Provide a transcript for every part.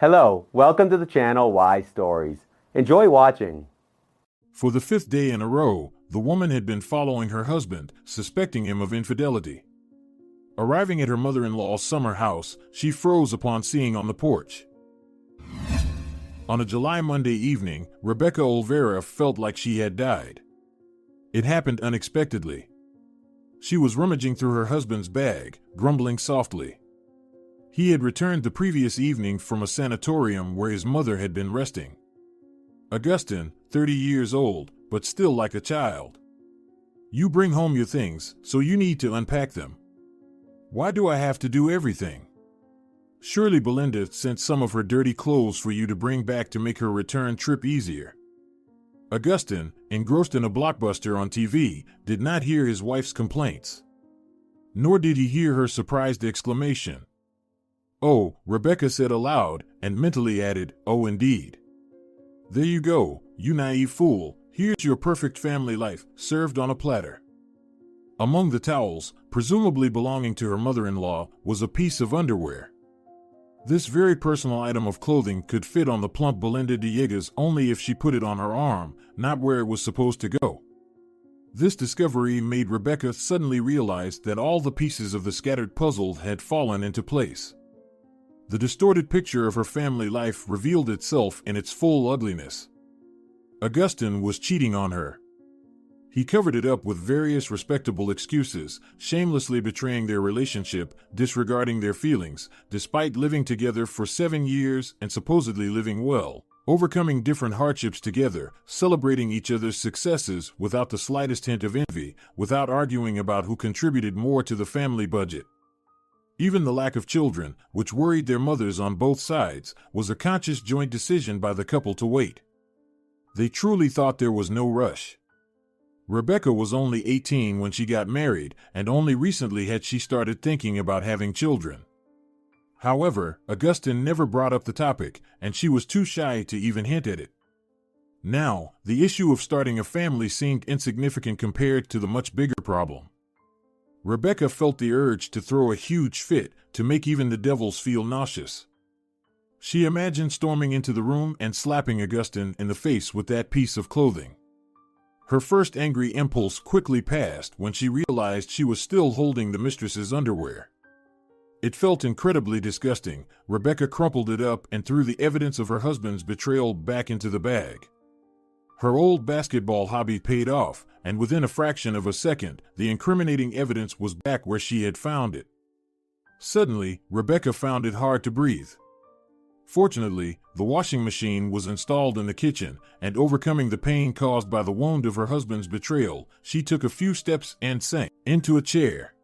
Hello, welcome to the channel Why Stories. Enjoy watching. For the fifth day in a row, the woman had been following her husband, suspecting him of infidelity. Arriving at her mother-in-law's summer house, she froze upon seeing on the porch. On a July Monday evening, Rebecca Olvera felt like she had died. It happened unexpectedly. She was rummaging through her husband's bag, grumbling softly. He had returned the previous evening from a sanatorium where his mother had been resting. Augustine, 30 years old, but still like a child. "You bring home your things, so you need to unpack them. Why do I have to do everything? Surely Belinda sent some of her dirty clothes for you to bring back to make her return trip easier." Augustine, engrossed in a blockbuster on TV, did not hear his wife's complaints. Nor did he hear her surprised exclamation. "Oh," Rebecca said aloud, and mentally added, "Oh indeed. There you go, you naive fool, here's your perfect family life, served on a platter." Among the towels, presumably belonging to her mother-in-law, was a piece of underwear. This very personal item of clothing could fit on the plump Belinda Dieguez only if she put it on her arm, not where it was supposed to go. This discovery made Rebecca suddenly realize that all the pieces of the scattered puzzle had fallen into place. The distorted picture of her family life revealed itself in its full ugliness. Augustine was cheating on her. He covered it up with various respectable excuses, shamelessly betraying their relationship, disregarding their feelings, despite living together for 7 years and supposedly living well, overcoming different hardships together, celebrating each other's successes without the slightest hint of envy, without arguing about who contributed more to the family budget. Even the lack of children, which worried their mothers on both sides, was a conscious joint decision by the couple to wait. They truly thought there was no rush. Rebecca was only 18 when she got married, and only recently had she started thinking about having children. However, Augustine never brought up the topic, and she was too shy to even hint at it. Now, the issue of starting a family seemed insignificant compared to the much bigger problem. Rebecca felt the urge to throw a huge fit, to make even the devils feel nauseous. She imagined storming into the room and slapping Augustine in the face with that piece of clothing. Her first angry impulse quickly passed when she realized she was still holding the mistress's underwear. It felt incredibly disgusting. Rebecca crumpled it up and threw the evidence of her husband's betrayal back into the bag. Her old basketball hobby paid off, and within a fraction of a second, the incriminating evidence was back where she had found it. Suddenly, Rebecca found it hard to breathe. Fortunately, the washing machine was installed in the kitchen, and overcoming the pain caused by the wound of her husband's betrayal, she took a few steps and sank into a chair.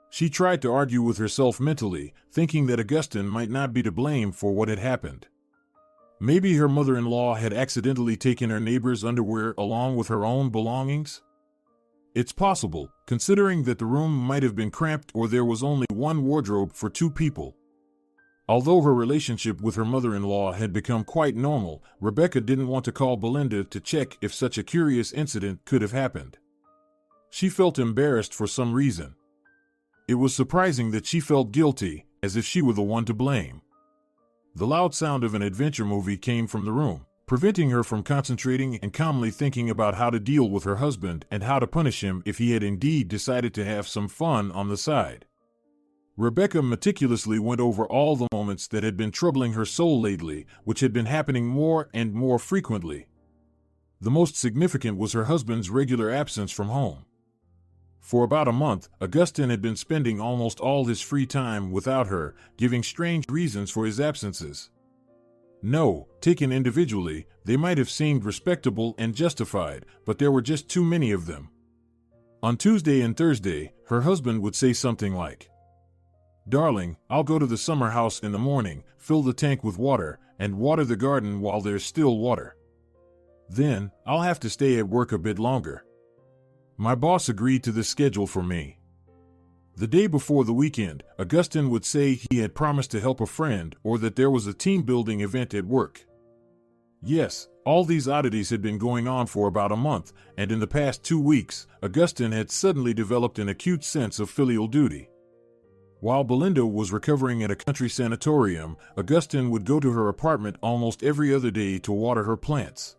She tried to argue with herself mentally, thinking that Augustine might not be to blame for what had happened. Maybe her mother-in-law had accidentally taken her neighbor's underwear along with her own belongings? It's possible, considering that the room might have been cramped or there was only one wardrobe for 2 people. Although her relationship with her mother-in-law had become quite normal, Rebecca didn't want to call Belinda to check if such a curious incident could have happened. She felt embarrassed for some reason. It was surprising that she felt guilty, as if she were the one to blame. The loud sound of an adventure movie came from the room, preventing her from concentrating and calmly thinking about how to deal with her husband and how to punish him if he had indeed decided to have some fun on the side. Rebecca meticulously went over all the moments that had been troubling her soul lately, which had been happening more and more frequently. The most significant was her husband's regular absence from home. For about a month, Augustine had been spending almost all his free time without her, giving strange reasons for his absences. No, taken individually, they might have seemed respectable and justified, but there were just too many of them. On Tuesday and Thursday, her husband would say something like, "Darling, I'll go to the summer house in the morning, fill the tank with water, and water the garden while there's still water. Then, I'll have to stay at work a bit longer. My boss agreed to this schedule for me." The day before the weekend, Augustine would say he had promised to help a friend or that there was a team-building event at work. Yes, all these oddities had been going on for about a month, and in the past 2 weeks, Augustine had suddenly developed an acute sense of filial duty. While Belinda was recovering at a country sanatorium, Augustin would go to her apartment almost every other day to water her plants.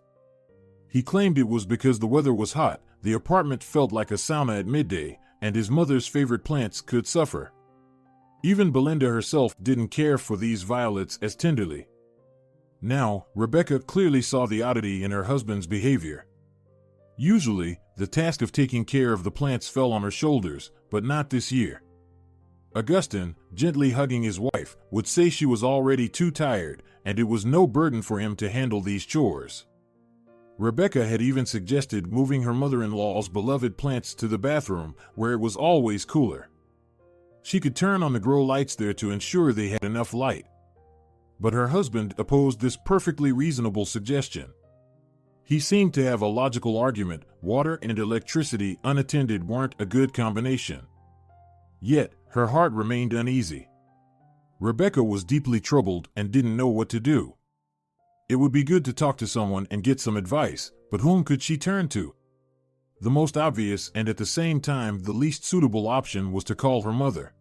He claimed it was because the weather was hot, the apartment felt like a sauna at midday, and his mother's favorite plants could suffer. Even Belinda herself didn't care for these violets as tenderly. Now, Rebecca clearly saw the oddity in her husband's behavior. Usually, the task of taking care of the plants fell on her shoulders, but not this year. Augustin, gently hugging his wife, would say she was already too tired, and it was no burden for him to handle these chores. Rebecca had even suggested moving her mother-in-law's beloved plants to the bathroom, where it was always cooler. She could turn on the grow lights there to ensure they had enough light. But her husband opposed this perfectly reasonable suggestion. He seemed to have a logical argument: water and electricity unattended weren't a good combination. Yet, her heart remained uneasy. Rebecca was deeply troubled and didn't know what to do. It would be good to talk to someone and get some advice, but whom could she turn to? The most obvious and at the same time the least suitable option was to call her mother.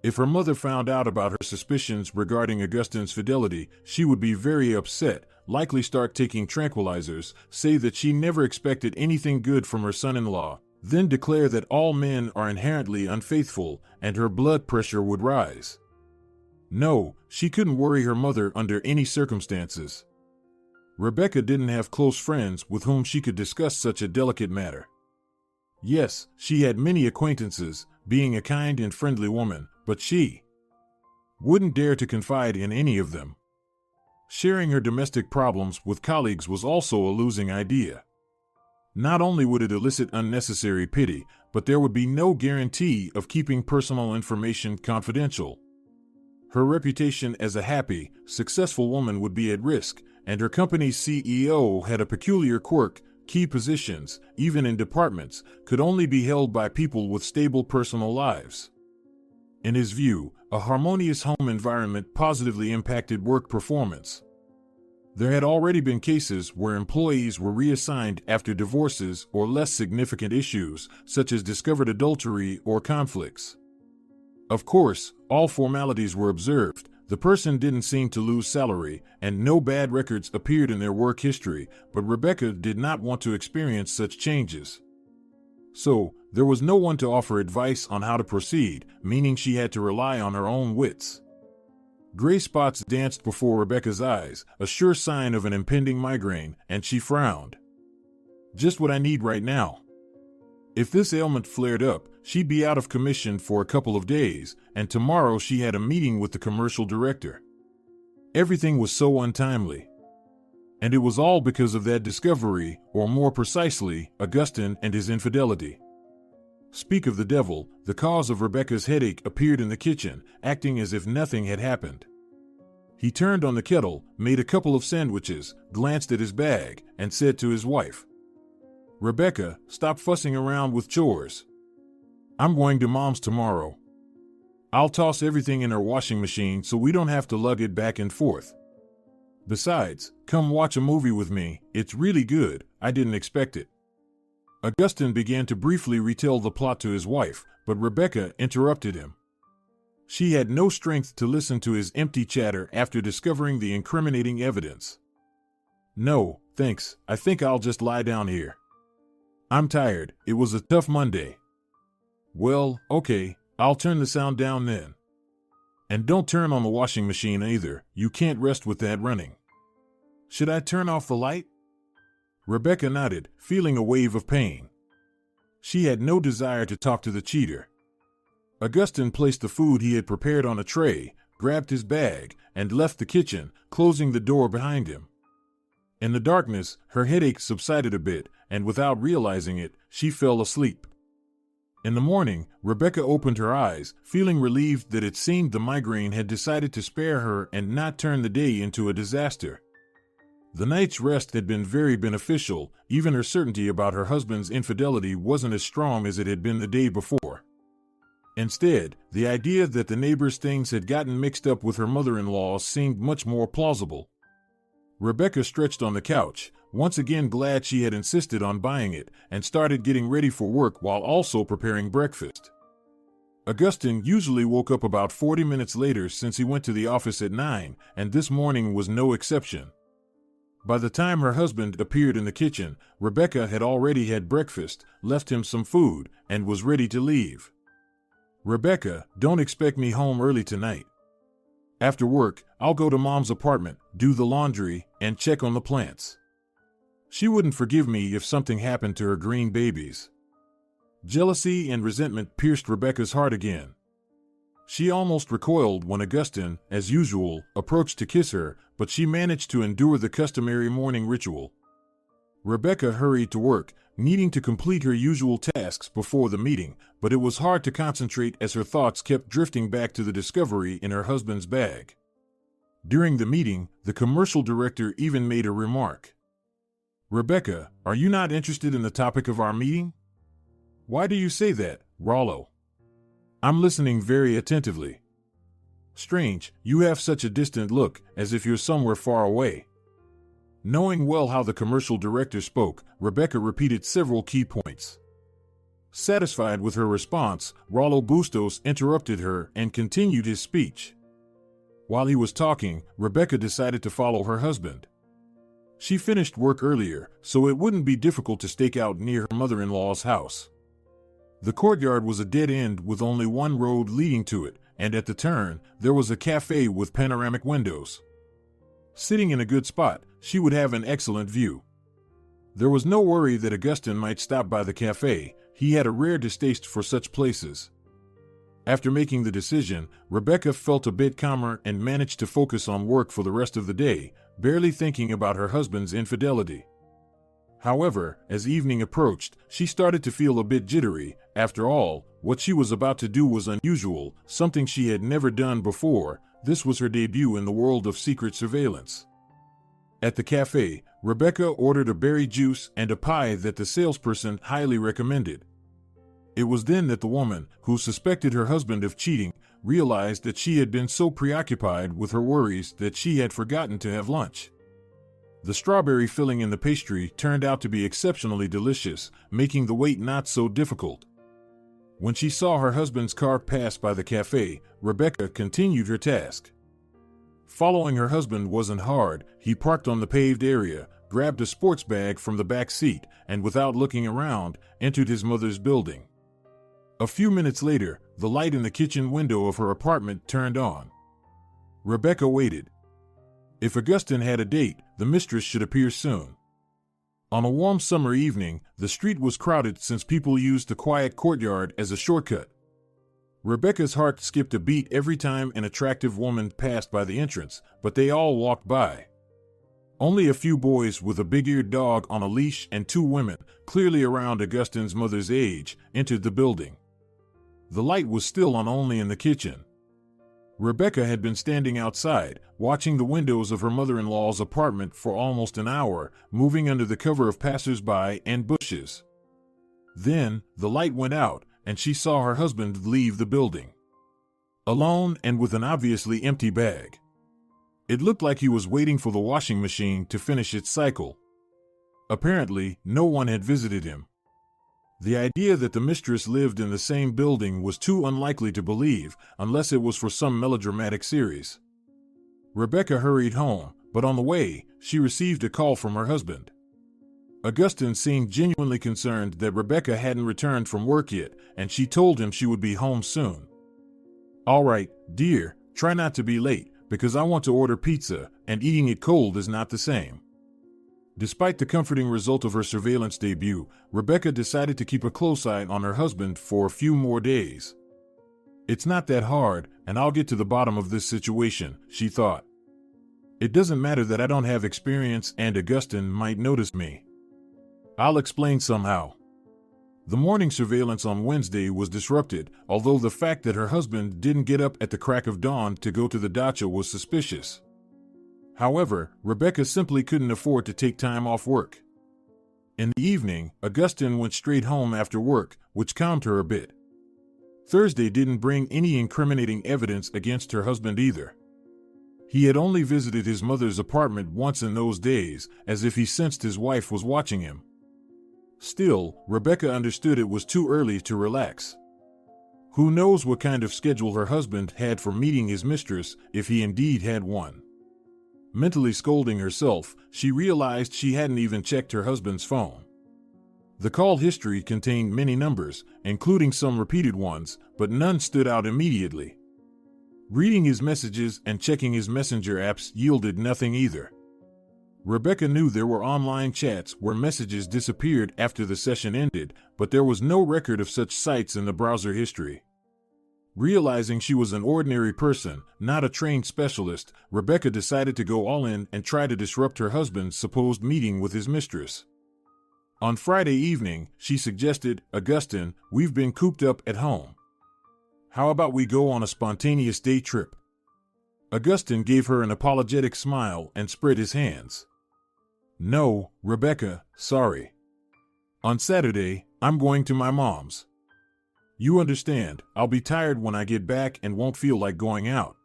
If her mother found out about her suspicions regarding Augustin's fidelity, she would be very upset, likely start taking tranquilizers, say that she never expected anything good from her son-in-law, then declare that all men are inherently unfaithful, and her blood pressure would rise. No, she couldn't worry her mother under any circumstances. Rebecca didn't have close friends with whom she could discuss such a delicate matter. Yes, she had many acquaintances, being a kind and friendly woman, but she wouldn't dare to confide in any of them. Sharing her domestic problems with colleagues was also a losing idea. Not only would it elicit unnecessary pity, but there would be no guarantee of keeping personal information confidential. Her reputation as a happy, successful woman would be at risk, and her company's CEO had a peculiar quirk: key positions, even in departments, could only be held by people with stable personal lives. In his view, a harmonious home environment positively impacted work performance. There had already been cases where employees were reassigned after divorces or less significant issues, such as discovered adultery or conflicts. Of course, all formalities were observed, the person didn't seem to lose salary, and no bad records appeared in their work history, but Rebecca did not want to experience such changes. So, there was no one to offer advice on how to proceed, meaning she had to rely on her own wits. Gray spots danced before Rebecca's eyes, a sure sign of an impending migraine, and she frowned. Just what I need right now. If this ailment flared up, she'd be out of commission for a couple of days, and tomorrow she had a meeting with the commercial director. Everything was so untimely. And it was all because of that discovery, or more precisely, Augustin and his infidelity. Speak of the devil, the cause of Rebecca's headache appeared in the kitchen, acting as if nothing had happened. He turned on the kettle, made a couple of sandwiches, glanced at his bag, and said to his wife, "Rebecca, stop fussing around with chores. I'm going to Mom's tomorrow. I'll toss everything in her washing machine so we don't have to lug it back and forth. Besides, come watch a movie with me, it's really good, I didn't expect it." Augustin began to briefly retell the plot to his wife, but Rebecca interrupted him. She had no strength to listen to his empty chatter after discovering the incriminating evidence. "No, thanks, I think I'll just lie down here. I'm tired, it was a tough Monday." "Well, okay, I'll turn the sound down then. And don't turn on the washing machine either, you can't rest with that running." "Should I turn off the light?" Rebecca nodded, feeling a wave of pain. She had no desire to talk to the cheater. Augustin placed the food he had prepared on a tray, grabbed his bag, and left the kitchen, closing the door behind him. In the darkness, her headache subsided a bit, and without realizing it, she fell asleep. In the morning, Rebecca opened her eyes, feeling relieved that it seemed the migraine had decided to spare her and not turn the day into a disaster. The night's rest had been very beneficial, even her certainty about her husband's infidelity wasn't as strong as it had been the day before. Instead, the idea that the neighbor's things had gotten mixed up with her mother-in-law seemed much more plausible. Rebecca stretched on the couch, once again glad she had insisted on buying it, and started getting ready for work while also preparing breakfast. Augustin usually woke up about 40 minutes later since he went to the office at 9, and this morning was no exception. By the time her husband appeared in the kitchen, Rebecca had already had breakfast, left him some food, and was ready to leave. "Rebecca, don't expect me home early tonight. After work, I'll go to Mom's apartment, do the laundry, and check on the plants. She wouldn't forgive me if something happened to her green babies." Jealousy and resentment pierced Rebecca's heart again. She almost recoiled when Augustin, as usual, approached to kiss her, but she managed to endure the customary morning ritual. Rebecca hurried to work, needing to complete her usual tasks before the meeting, but it was hard to concentrate as her thoughts kept drifting back to the discovery in her husband's bag. During the meeting, the commercial director even made a remark. "Rebecca, are you not interested in the topic of our meeting?" "Why do you say that, Rollo?" "I'm listening very attentively." "Strange, you have such a distant look, as if you're somewhere far away." Knowing well how the commercial director spoke, Rebecca repeated several key points. Satisfied with her response, Rollo Bustos interrupted her and continued his speech. While he was talking, Rebecca decided to follow her husband. She finished work earlier, so it wouldn't be difficult to stake out near her mother-in-law's house. The courtyard was a dead end with only one road leading to it, and at the turn, there was a cafe with panoramic windows. Sitting in a good spot, she would have an excellent view. There was no worry that Augustin might stop by the cafe. He had a rare distaste for such places. After making the decision, Rebecca felt a bit calmer and managed to focus on work for the rest of the day, barely thinking about her husband's infidelity. However, as evening approached, she started to feel a bit jittery. After all, what she was about to do was unusual, something she had never done before. This was her debut in the world of secret surveillance. At the cafe, Rebecca ordered a berry juice and a pie that the salesperson highly recommended. It was then that the woman, who suspected her husband of cheating, realized that she had been so preoccupied with her worries that she had forgotten to have lunch. The strawberry filling in the pastry turned out to be exceptionally delicious, making the wait not so difficult. When she saw her husband's car pass by the cafe, Rebecca continued her task. Following her husband wasn't hard. He parked on the paved area, grabbed a sports bag from the back seat, and without looking around, entered his mother's building. A few minutes later, the light in the kitchen window of her apartment turned on. Rebecca waited. If Augustin had a date, the mistress should appear soon. On a warm summer evening, the street was crowded since people used the quiet courtyard as a shortcut. Rebecca's heart skipped a beat every time an attractive woman passed by the entrance, but they all walked by. Only a few boys with a big-eared dog on a leash and two women, clearly around Augustin's mother's age, entered the building. The light was still on only in the kitchen. Rebecca had been standing outside, watching the windows of her mother-in-law's apartment for almost an hour, moving under the cover of passers-by and bushes. Then, the light went out, and she saw her husband leave the building. Alone and with an obviously empty bag. It looked like he was waiting for the washing machine to finish its cycle. Apparently, no one had visited him. The idea that the mistress lived in the same building was too unlikely to believe, unless it was for some melodramatic series. Rebecca hurried home, but on the way, she received a call from her husband. Augustin seemed genuinely concerned that Rebecca hadn't returned from work yet, and she told him she would be home soon. "All right, dear, try not to be late, because I want to order pizza, and eating it cold is not the same." Despite the comforting result of her surveillance debut, Rebecca decided to keep a close eye on her husband for a few more days. "It's not that hard, and I'll get to the bottom of this situation," she thought. "It doesn't matter that I don't have experience and Augustin might notice me. I'll explain somehow." The morning surveillance on Wednesday was disrupted, although the fact that her husband didn't get up at the crack of dawn to go to the dacha was suspicious. However, Rebecca simply couldn't afford to take time off work. In the evening, Augustin went straight home after work, which calmed her a bit. Thursday didn't bring any incriminating evidence against her husband either. He had only visited his mother's apartment once in those days, as if he sensed his wife was watching him. Still, Rebecca understood it was too early to relax. Who knows what kind of schedule her husband had for meeting his mistress, if he indeed had one. Mentally scolding herself, she realized she hadn't even checked her husband's phone. The call history contained many numbers, including some repeated ones, but none stood out immediately. Reading his messages and checking his messenger apps yielded nothing either. Rebecca knew there were online chats where messages disappeared after the session ended, but there was no record of such sites in the browser history. Realizing she was an ordinary person, not a trained specialist, Rebecca decided to go all in and try to disrupt her husband's supposed meeting with his mistress. On Friday evening, she suggested, "Augustine, we've been cooped up at home. How about we go on a spontaneous day trip?" Augustine gave her an apologetic smile and spread his hands. "No, Rebecca, sorry. On Saturday, I'm going to my mom's. You understand, I'll be tired when I get back and won't feel like going out.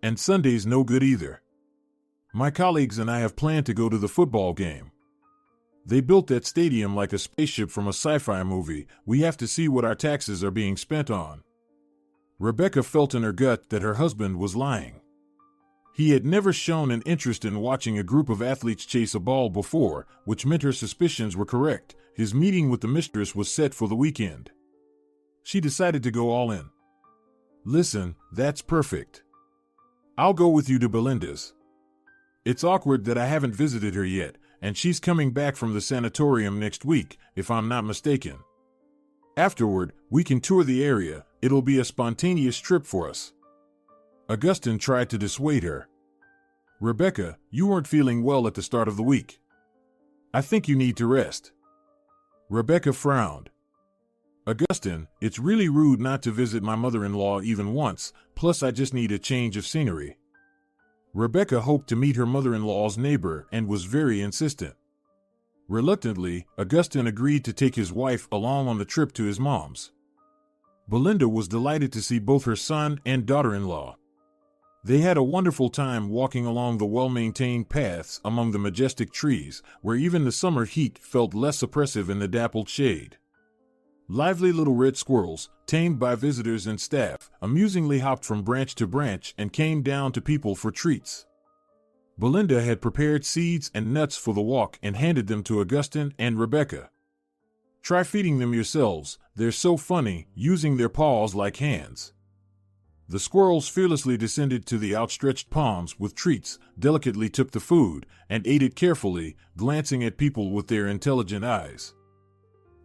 And Sunday's no good either. My colleagues and I have planned to go to the football game. They built that stadium like a spaceship from a sci-fi movie. We have to see what our taxes are being spent on." Rebecca felt in her gut that her husband was lying. He had never shown an interest in watching a group of athletes chase a ball before, which meant her suspicions were correct. His meeting with the mistress was set for the weekend. She decided to go all in. "Listen, that's perfect. I'll go with you to Belinda's. It's awkward that I haven't visited her yet, and she's coming back from the sanatorium next week, if I'm not mistaken. Afterward, we can tour the area. It'll be a spontaneous trip for us." Augustine tried to dissuade her. "Rebecca, you weren't feeling well at the start of the week. I think you need to rest." Rebecca frowned. "Augustine, it's really rude not to visit my mother-in-law even once, plus I just need a change of scenery." Rebecca hoped to meet her mother-in-law's neighbor and was very insistent. Reluctantly, Augustine agreed to take his wife along on the trip to his mom's. Belinda was delighted to see both her son and daughter-in-law. They had a wonderful time walking along the well-maintained paths among the majestic trees, where even the summer heat felt less oppressive in the dappled shade. Lively little red squirrels, tamed by visitors and staff, amusingly hopped from branch to branch and came down to people for treats. Belinda had prepared seeds and nuts for the walk and handed them to Augustine and Rebecca. "Try feeding them yourselves, they're so funny, using their paws like hands." The squirrels fearlessly descended to the outstretched palms with treats, delicately took the food, and ate it carefully, glancing at people with their intelligent eyes.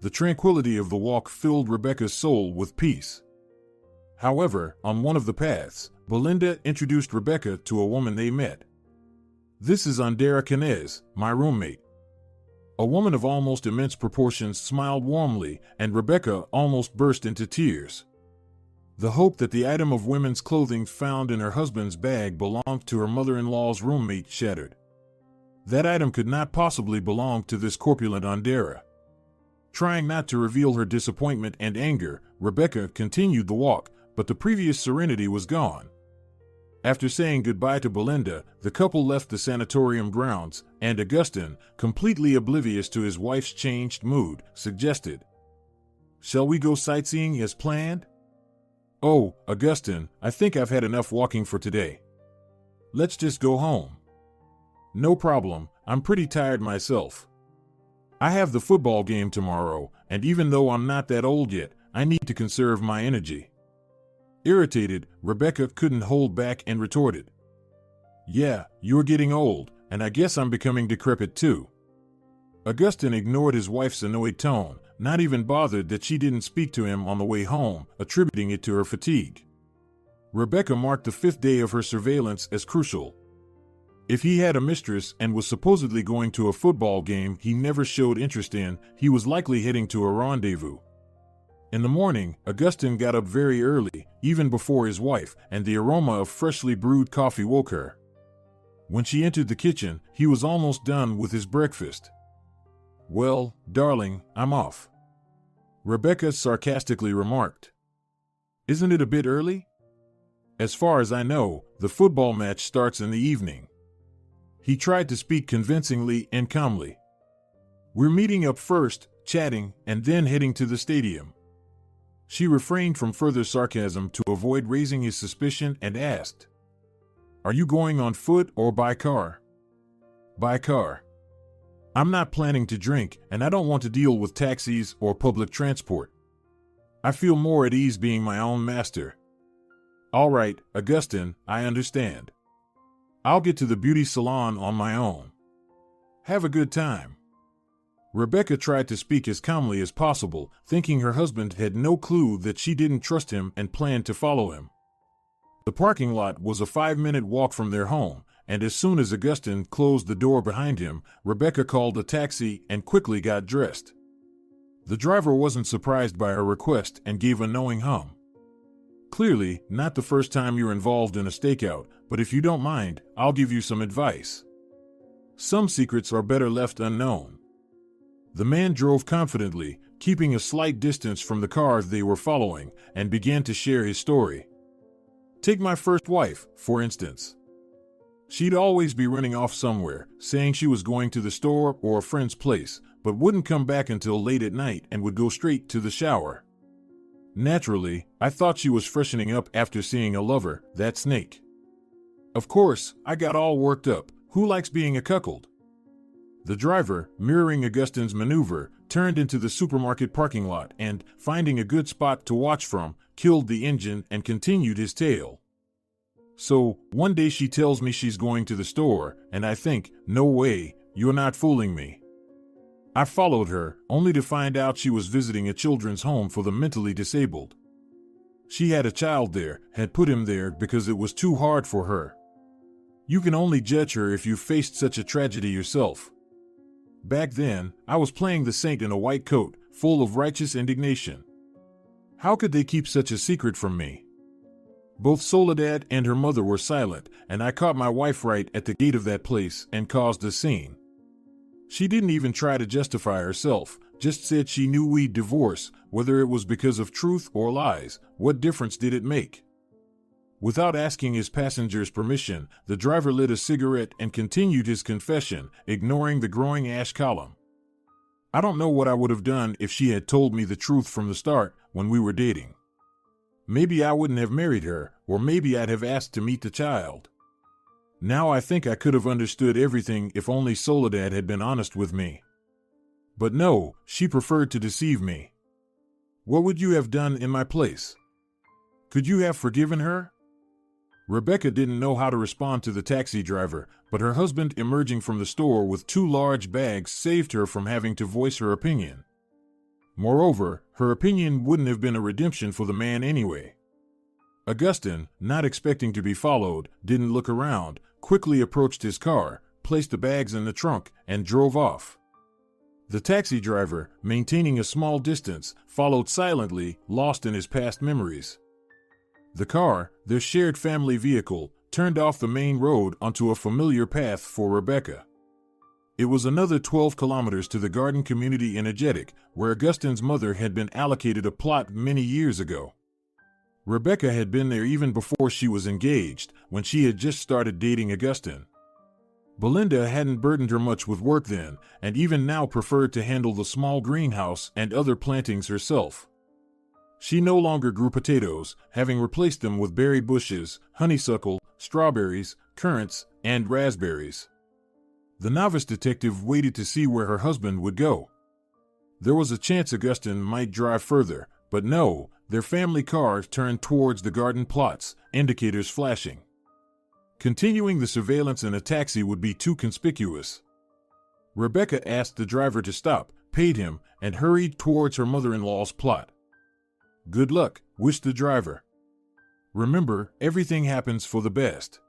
The tranquility of the walk filled Rebecca's soul with peace. However, on one of the paths, Belinda introduced Rebecca to a woman they met. "This is Andera Canez, my roommate." A woman of almost immense proportions smiled warmly, and Rebecca almost burst into tears. The hope that the item of women's clothing found in her husband's bag belonged to her mother-in-law's roommate shattered. That item could not possibly belong to this corpulent Andera. Trying not to reveal her disappointment and anger, Rebecca continued the walk, but the previous serenity was gone. After saying goodbye to Belinda, the couple left the sanatorium grounds, and Augustine, completely oblivious to his wife's changed mood, suggested, "Shall we go sightseeing as planned?" "Oh, Augustine, I think I've had enough walking for today. Let's just go home." "No problem, I'm pretty tired myself. I have the football game tomorrow, and even though I'm not that old yet, I need to conserve my energy." Irritated, Rebecca couldn't hold back and retorted, "Yeah, you're getting old, and I guess I'm becoming decrepit too." Augustine ignored his wife's annoyed tone, not even bothered that she didn't speak to him on the way home, attributing it to her fatigue. Rebecca marked the 5th day of her surveillance as crucial. If he had a mistress and was supposedly going to a football game he never showed interest in, he was likely heading to a rendezvous. In the morning, Augustine got up very early, even before his wife, and the aroma of freshly brewed coffee woke her. When she entered the kitchen, he was almost done with his breakfast. "Well, darling, I'm off," Rebecca sarcastically remarked. "Isn't it a bit early? As far as I know, the football match starts in the evening." He tried to speak convincingly and calmly. "We're meeting up first, chatting, and then heading to the stadium." She refrained from further sarcasm to avoid raising his suspicion and asked, "Are you going on foot or by car?" "By car. I'm not planning to drink, and I don't want to deal with taxis or public transport. I feel more at ease being my own master." "All right, Augustine, I understand. I'll get to the beauty salon on my own. Have a good time." Rebecca tried to speak as calmly as possible, thinking her husband had no clue that she didn't trust him and planned to follow him. The parking lot was a 5-minute walk from their home, and as soon as Augustine closed the door behind him, Rebecca called a taxi and quickly got dressed. The driver wasn't surprised by her request and gave a knowing hum. "Clearly, not the first time you're involved in a stakeout, but if you don't mind, I'll give you some advice. Some secrets are better left unknown." The man drove confidently, keeping a slight distance from the car they were following, and began to share his story. "Take my first wife, for instance. She'd always be running off somewhere, saying she was going to the store or a friend's place, but wouldn't come back until late at night and would go straight to the shower. Naturally, I thought she was freshening up after seeing a lover, that snake. Of course, I got all worked up. Who likes being a cuckold?" The driver, mirroring Augustine's maneuver, turned into the supermarket parking lot and, finding a good spot to watch from, killed the engine and continued his tale. "So, one day she tells me she's going to the store, and I think, no way, you're not fooling me. I followed her, only to find out she was visiting a children's home for the mentally disabled. She had a child there, had put him there because it was too hard for her. You can only judge her if you've faced such a tragedy yourself. Back then, I was playing the saint in a white coat, full of righteous indignation. How could they keep such a secret from me?" Both Soledad and her mother were silent, and I caught my wife right at the gate of that place and caused a scene. She didn't even try to justify herself, just said she knew we'd divorce, whether it was because of truth or lies. What difference did it make? Without asking his passengers' permission, the driver lit a cigarette and continued his confession, ignoring the growing ash column. "I don't know what I would have done if she had told me the truth from the start when we were dating. Maybe I wouldn't have married her, or maybe I'd have asked to meet the child. Now I think I could have understood everything if only Soledad had been honest with me. But no, she preferred to deceive me. What would you have done in my place? Could you have forgiven her?" Rebecca didn't know how to respond to the taxi driver, but her husband emerging from the store with 2 large bags saved her from having to voice her opinion. Moreover, her opinion wouldn't have been a redemption for the man anyway. Augustine, not expecting to be followed, didn't look around, quickly approached his car, placed the bags in the trunk, and drove off. The taxi driver, maintaining a small distance, followed silently, lost in his past memories. The car, their shared family vehicle, turned off the main road onto a familiar path for Rebecca. It was another 12 kilometers to the Garden Community Energetic, where Augustine's mother had been allocated a plot many years ago. Rebecca had been there even before she was engaged, when she had just started dating Augustine. Belinda hadn't burdened her much with work then, and even now preferred to handle the small greenhouse and other plantings herself. She no longer grew potatoes, having replaced them with berry bushes, honeysuckle, strawberries, currants, and raspberries. The novice detective waited to see where her husband would go. There was a chance Augustine might drive further, but no, their family car turned towards the garden plots, indicators flashing. Continuing the surveillance in a taxi would be too conspicuous. Rebecca asked the driver to stop, paid him, and hurried towards her mother-in-law's plot. "Good luck," wished the driver. "Remember, everything happens for the best."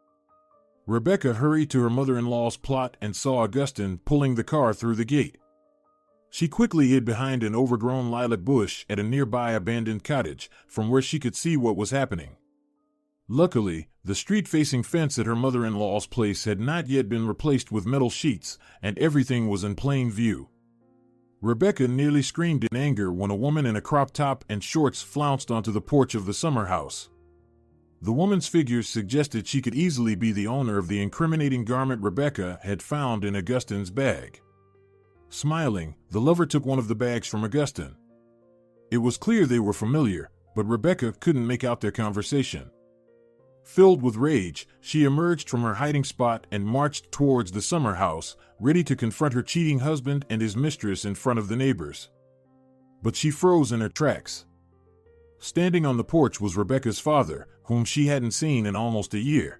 Rebecca hurried to her mother-in-law's plot and saw Augustine pulling the car through the gate. She quickly hid behind an overgrown lilac bush at a nearby abandoned cottage, from where she could see what was happening. Luckily, the street-facing fence at her mother-in-law's place had not yet been replaced with metal sheets, and everything was in plain view. Rebecca nearly screamed in anger when a woman in a crop top and shorts flounced onto the porch of the summer house. The woman's figures suggested she could easily be the owner of the incriminating garment Rebecca had found in Augustine's bag. Smiling, the lover took one of the bags from Augustine. It was clear they were familiar, but Rebecca couldn't make out their conversation. Filled with rage, she emerged from her hiding spot and marched towards the summer house, ready to confront her cheating husband and his mistress in front of the neighbors. But she froze in her tracks. Standing on the porch was Rebecca's father, whom she hadn't seen in almost a year.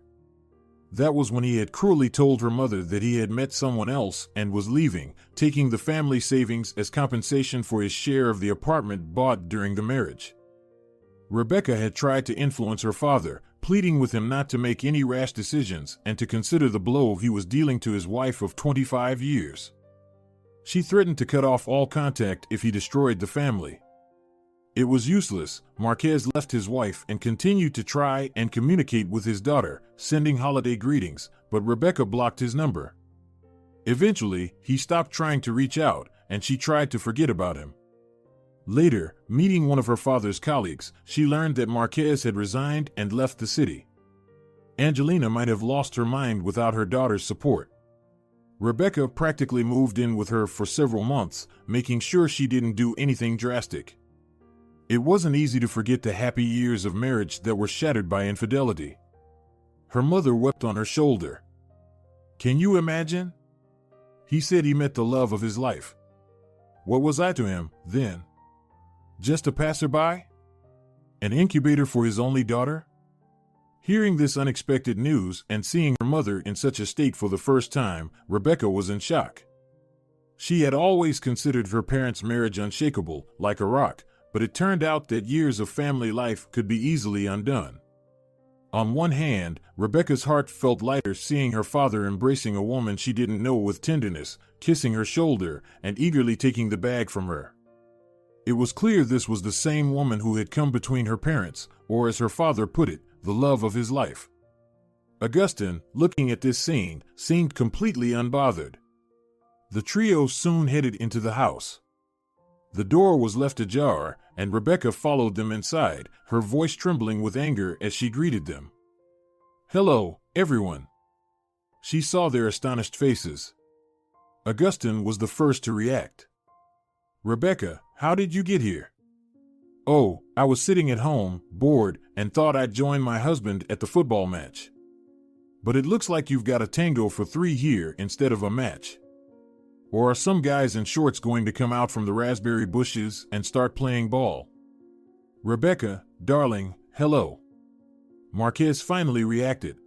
That was when he had cruelly told her mother that he had met someone else and was leaving, taking the family savings as compensation for his share of the apartment bought during the marriage. Rebecca had tried to influence her father, pleading with him not to make any rash decisions and to consider the blow he was dealing to his wife of 25 years. She threatened to cut off all contact if he destroyed the family. It was useless. Marquez left his wife and continued to try and communicate with his daughter, sending holiday greetings, but Rebecca blocked his number. Eventually, he stopped trying to reach out, and she tried to forget about him. Later, meeting one of her father's colleagues, she learned that Marquez had resigned and left the city. Angelina might have lost her mind without her daughter's support. Rebecca practically moved in with her for several months, making sure she didn't do anything drastic. It wasn't easy to forget the happy years of marriage that were shattered by infidelity. Her mother wept on her shoulder. "Can you imagine? He said he met the love of his life. What was I to him, then? Just a passerby? An incubator for his only daughter?" Hearing this unexpected news and seeing her mother in such a state for the first time, Rebecca was in shock. She had always considered her parents' marriage unshakable, like a rock, but it turned out that years of family life could be easily undone. On one hand, Rebecca's heart felt lighter seeing her father embracing a woman she didn't know with tenderness, kissing her shoulder, and eagerly taking the bag from her. It was clear this was the same woman who had come between her parents, or as her father put it, the love of his life. Augustin, looking at this scene, seemed completely unbothered. The trio soon headed into the house. The door was left ajar, and Rebecca followed them inside, her voice trembling with anger as she greeted them. "Hello, everyone." She saw their astonished faces. Augustin was the first to react. "Rebecca, how did you get here?" "Oh, I was sitting at home, bored, and thought I'd join my husband at the football match. But it looks like you've got a tango for 3 here instead of a match. Or are some guys in shorts going to come out from the raspberry bushes and start playing ball?" "Rebecca, darling, hello." Marquez finally reacted.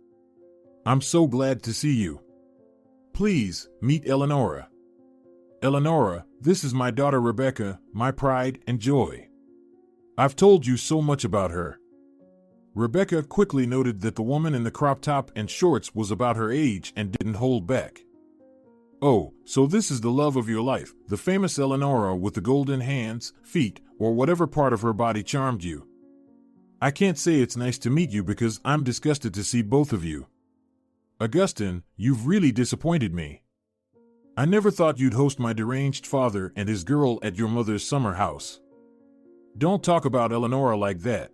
"I'm so glad to see you. Please, meet Eleonora. Eleonora, this is my daughter Rebecca, my pride and joy. I've told you so much about her." Rebecca quickly noted that the woman in the crop top and shorts was about her age and didn't hold back. "Oh, so this is the love of your life, the famous Eleonora with the golden hands, feet, or whatever part of her body charmed you. I can't say it's nice to meet you because I'm disgusted to see both of you. Augustin, you've really disappointed me. I never thought you'd host my deranged father and his girl at your mother's summer house. Don't talk about Eleonora like that."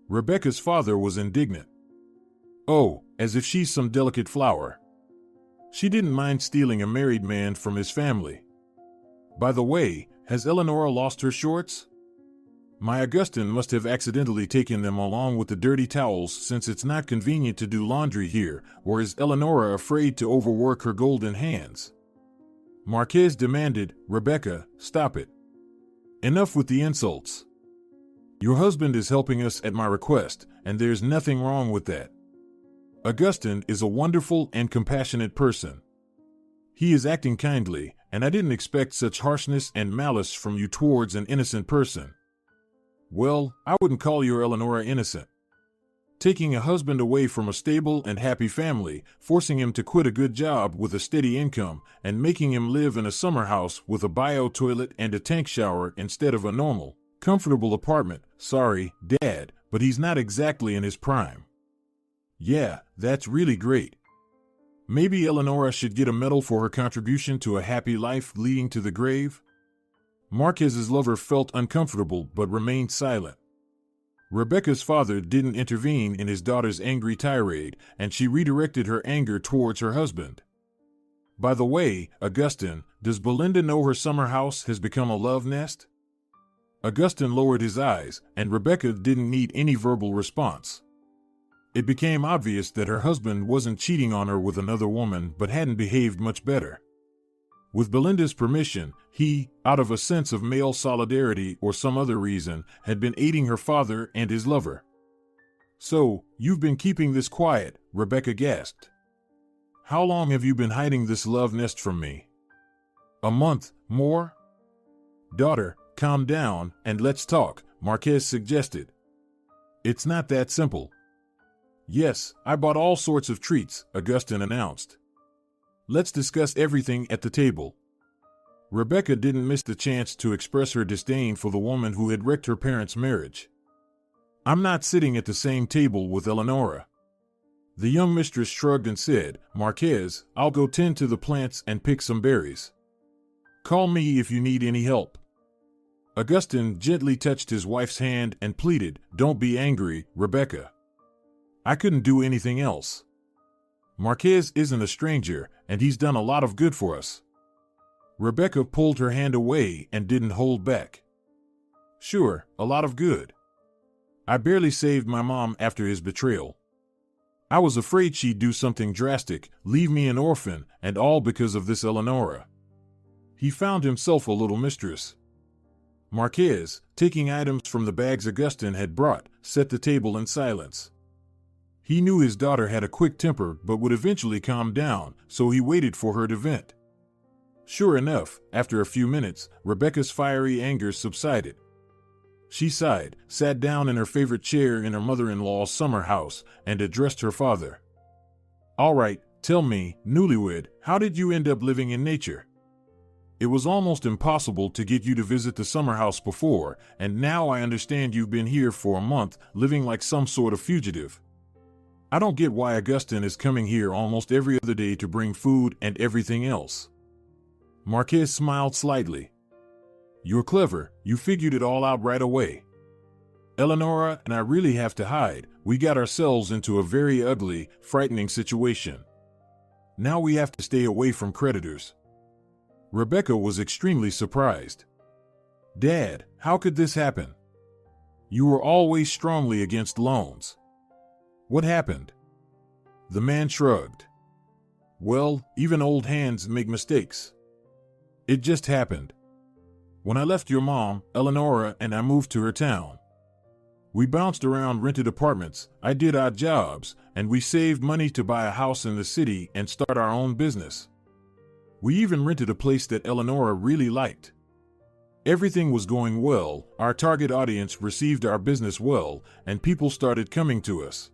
Rebecca's father was indignant. "Oh, as if she's some delicate flower. She didn't mind stealing a married man from his family. By the way, has Eleonora lost her shorts? My Augustin must have accidentally taken them along with the dirty towels since it's not convenient to do laundry here, or is Eleonora afraid to overwork her golden hands?" Marquez demanded, "Rebecca, stop it. Enough with the insults. Your husband is helping us at my request, and there's nothing wrong with that. Augustin is a wonderful and compassionate person. He is acting kindly, and I didn't expect such harshness and malice from you towards an innocent person. Well, I wouldn't call your Eleonora innocent. Taking a husband away from a stable and happy family, forcing him to quit a good job with a steady income, and making him live in a summer house with a bio toilet and a tank shower instead of a normal, comfortable apartment. Sorry, Dad, but he's not exactly in his prime. Yeah, that's really great. Maybe Eleonora should get a medal for her contribution to a happy life leading to the grave." Marquez's lover felt uncomfortable but remained silent. Rebecca's father didn't intervene in his daughter's angry tirade, and she redirected her anger towards her husband. "By the way, Augustin, does Belinda know her summer house has become a love nest?" Augustin lowered his eyes, and Rebecca didn't need any verbal response. It became obvious that her husband wasn't cheating on her with another woman but hadn't behaved much better. With Belinda's permission, he, out of a sense of male solidarity or some other reason, had been aiding her father and his lover. "So, you've been keeping this quiet," Rebecca gasped. "How long have you been hiding this love nest from me?" "A month, more?" "Daughter, calm down and let's talk," Marquez suggested. "It's not that simple." "Yes, I bought all sorts of treats," Augustin announced. "Let's discuss everything at the table." Rebecca didn't miss the chance to express her disdain for the woman who had wrecked her parents' marriage. "I'm not sitting at the same table with Eleonora." The young mistress shrugged and said, "Marquez, I'll go tend to the plants and pick some berries. Call me if you need any help." Augustin gently touched his wife's hand and pleaded, "Don't be angry, Rebecca. I couldn't do anything else. Marquez isn't a stranger, and he's done a lot of good for us." Rebecca pulled her hand away and didn't hold back. "Sure, a lot of good. I barely saved my mom after his betrayal. I was afraid she'd do something drastic, leave me an orphan, and all because of this Eleonora." He found himself a little mistress. Marquez, taking items from the bags Augustin had brought, set the table in silence. He knew his daughter had a quick temper but would eventually calm down, so he waited for her to vent. Sure enough, after a few minutes, Rebecca's fiery anger subsided. She sighed, sat down in her favorite chair in her mother-in-law's summer house, and addressed her father. "All right, tell me, newlywed, how did you end up living in nature? It was almost impossible to get you to visit the summer house before, and now I understand you've been here for a month, living like some sort of fugitive. I don't get why Augustin is coming here almost every other day to bring food and everything else." Marquez smiled slightly. "You're clever, you figured it all out right away. Eleonora and I really have to hide. We got ourselves into a very ugly, frightening situation. Now we have to stay away from creditors." Rebecca was extremely surprised. "Dad, how could this happen? You were always strongly against loans. What happened?" The man shrugged. "Well, even old hands make mistakes. It just happened. When I left your mom, Eleonora and I moved to her town. We bounced around rented apartments, I did odd jobs, and we saved money to buy a house in the city and start our own business. We even rented a place that Eleonora really liked. Everything was going well, our target audience received our business well, and people started coming to us.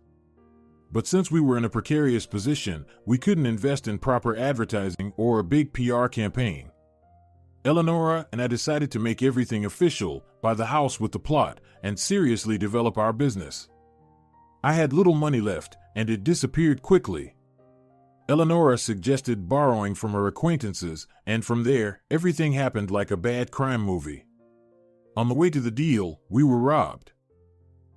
But since we were in a precarious position, we couldn't invest in proper advertising or a big PR campaign. Eleonora and I decided to make everything official, buy the house with the plot, and seriously develop our business. I had little money left, and it disappeared quickly. Eleonora suggested borrowing from her acquaintances, and from there, everything happened like a bad crime movie. On the way to the deal, we were robbed.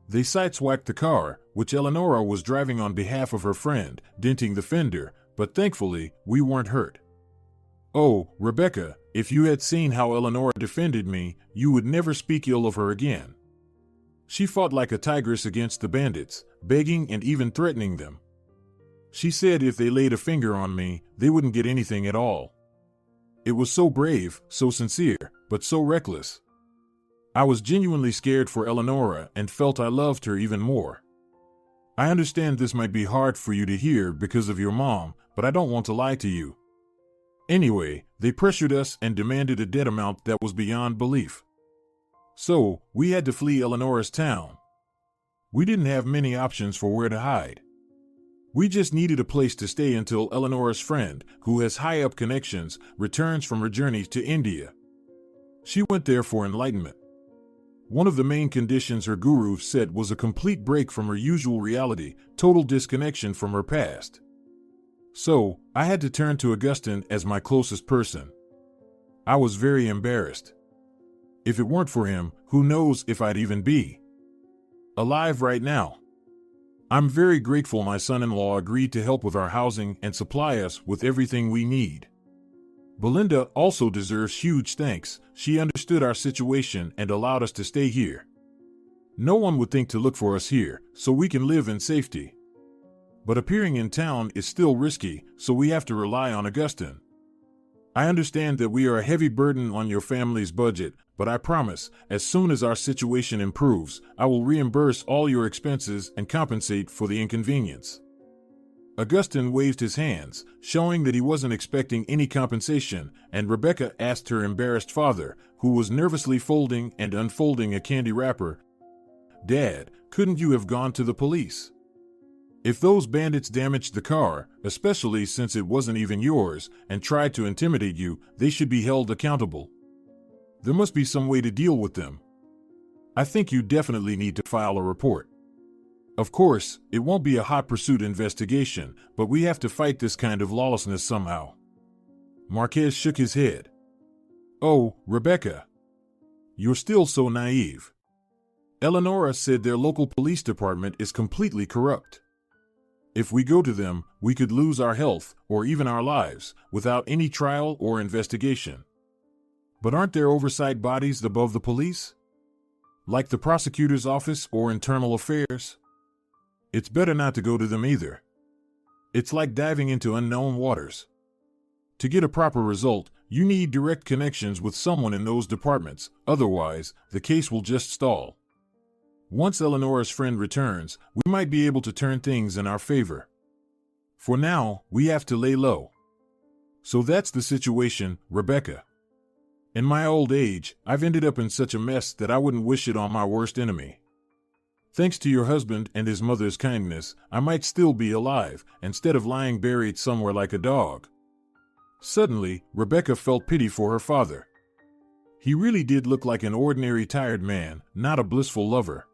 They sideswiped the car, which Eleonora was driving on behalf of her friend, denting the fender, but thankfully, we weren't hurt. Oh, Rebecca, if you had seen how Eleonora defended me, you would never speak ill of her again. She fought like a tigress against the bandits, begging and even threatening them. She said if they laid a finger on me, they wouldn't get anything at all. It was so brave, so sincere, but so reckless. I was genuinely scared for Eleonora and felt I loved her even more. I understand this might be hard for you to hear because of your mom, but I don't want to lie to you. Anyway, they pressured us and demanded a debt amount that was beyond belief. So, we had to flee Eleonora's town. We didn't have many options for where to hide. We just needed a place to stay until Eleonora's friend, who has high-up connections, returns from her journey to India. She went there for enlightenment. One of the main conditions her guru set was a complete break from her usual reality, total disconnection from her past. So, I had to turn to Augustin as my closest person. I was very embarrassed. If it weren't for him, who knows if I'd even be alive right now. I'm very grateful my son-in-law agreed to help with our housing and supply us with everything we need. Belinda also deserves huge thanks. She understood our situation and allowed us to stay here. No one would think to look for us here, so we can live in safety. But appearing in town is still risky, so we have to rely on Augustine. I understand that we are a heavy burden on your family's budget, but I promise, as soon as our situation improves, I will reimburse all your expenses and compensate for the inconvenience. Augustine waved his hands, showing that he wasn't expecting any compensation, and Rebecca asked her embarrassed father, who was nervously folding and unfolding a candy wrapper, "Dad, couldn't you have gone to the police? If those bandits damaged the car, especially since it wasn't even yours, and tried to intimidate you, they should be held accountable. There must be some way to deal with them. I think you definitely need to file a report. Of course, it won't be a hot pursuit investigation, but we have to fight this kind of lawlessness somehow." Marquez shook his head. "Oh, Rebecca. You're still so naive. Eleonora said their local police department is completely corrupt. If we go to them, we could lose our health, or even our lives, without any trial or investigation. But aren't there oversight bodies above the police? Like the prosecutor's office or internal affairs? It's better not to go to them either. It's like diving into unknown waters. To get a proper result, you need direct connections with someone in those departments, otherwise, the case will just stall. Once Eleonora's friend returns, we might be able to turn things in our favor. For now, we have to lay low. So that's the situation, Rebecca. In my old age, I've ended up in such a mess that I wouldn't wish it on my worst enemy. Thanks to your husband and his mother's kindness, I might still be alive, instead of lying buried somewhere like a dog." Suddenly, Rebecca felt pity for her father. He really did look like an ordinary tired man, not a blissful lover.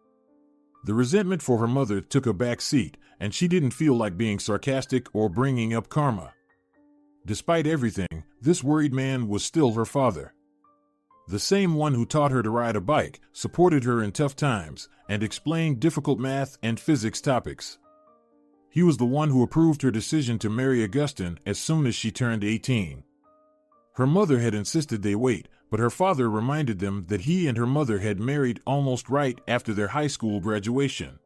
The resentment for her mother took a back seat, and she didn't feel like being sarcastic or bringing up karma. Despite everything, this worried man was still her father. The same one who taught her to ride a bike, supported her in tough times, and explained difficult math and physics topics. He was the one who approved her decision to marry Augustine as soon as she turned 18. Her mother had insisted they wait, but her father reminded them that he and her mother had married almost right after their high school graduation.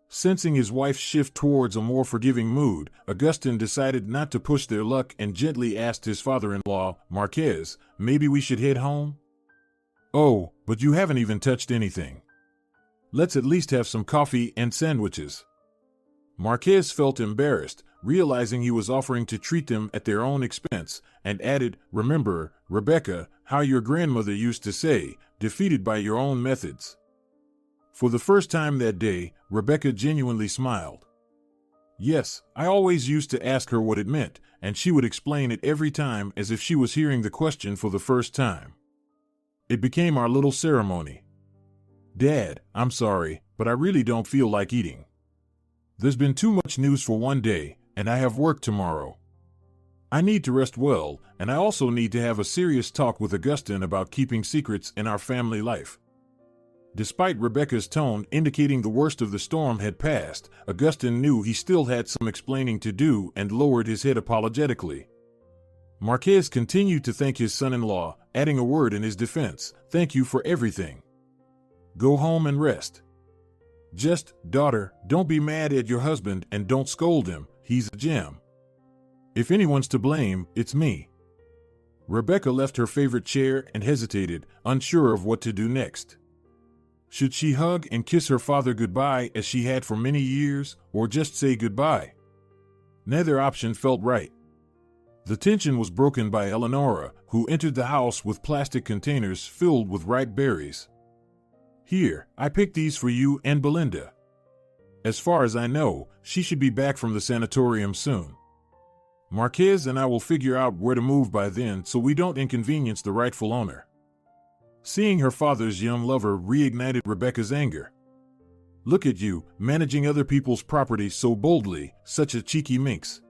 Sensing his wife's shift towards a more forgiving mood, Augustine decided not to push their luck and gently asked his father-in-law, Marquez, "Maybe we should head home?" "Oh, but you haven't even touched anything. Let's at least have some coffee and sandwiches." Marquez felt embarrassed, realizing he was offering to treat them at their own expense, and added, "Remember, Rebecca, how your grandmother used to say, defeated by your own methods." For the first time that day, Rebecca genuinely smiled. Yes, I always used to ask her what it meant, and she would explain it every time as if she was hearing the question for the first time. It became our little ceremony. "Dad, I'm sorry, but I really don't feel like eating. There's been too much news for one day, and I have work tomorrow. I need to rest well, and I also need to have a serious talk with Augustine about keeping secrets in our family life." Despite Rebecca's tone indicating the worst of the storm had passed, Augustine knew he still had some explaining to do and lowered his head apologetically. Marquez continued to thank his son-in-law, adding a word in his defense, "Thank you for everything. Go home and rest. Just, daughter, don't be mad at your husband and don't scold him, he's a gem. If anyone's to blame, it's me." Rebecca left her favorite chair and hesitated, unsure of what to do next. Should she hug and kiss her father goodbye as she had for many years, or just say goodbye? Neither option felt right. The tension was broken by Eleonora, who entered the house with plastic containers filled with ripe berries. "Here, I picked these for you and Belinda. As far as I know, she should be back from the sanatorium soon. Marquez and I will figure out where to move by then so we don't inconvenience the rightful owner." Seeing her father's young lover reignited Rebecca's anger. "Look at you, managing other people's property so boldly, such a cheeky minx.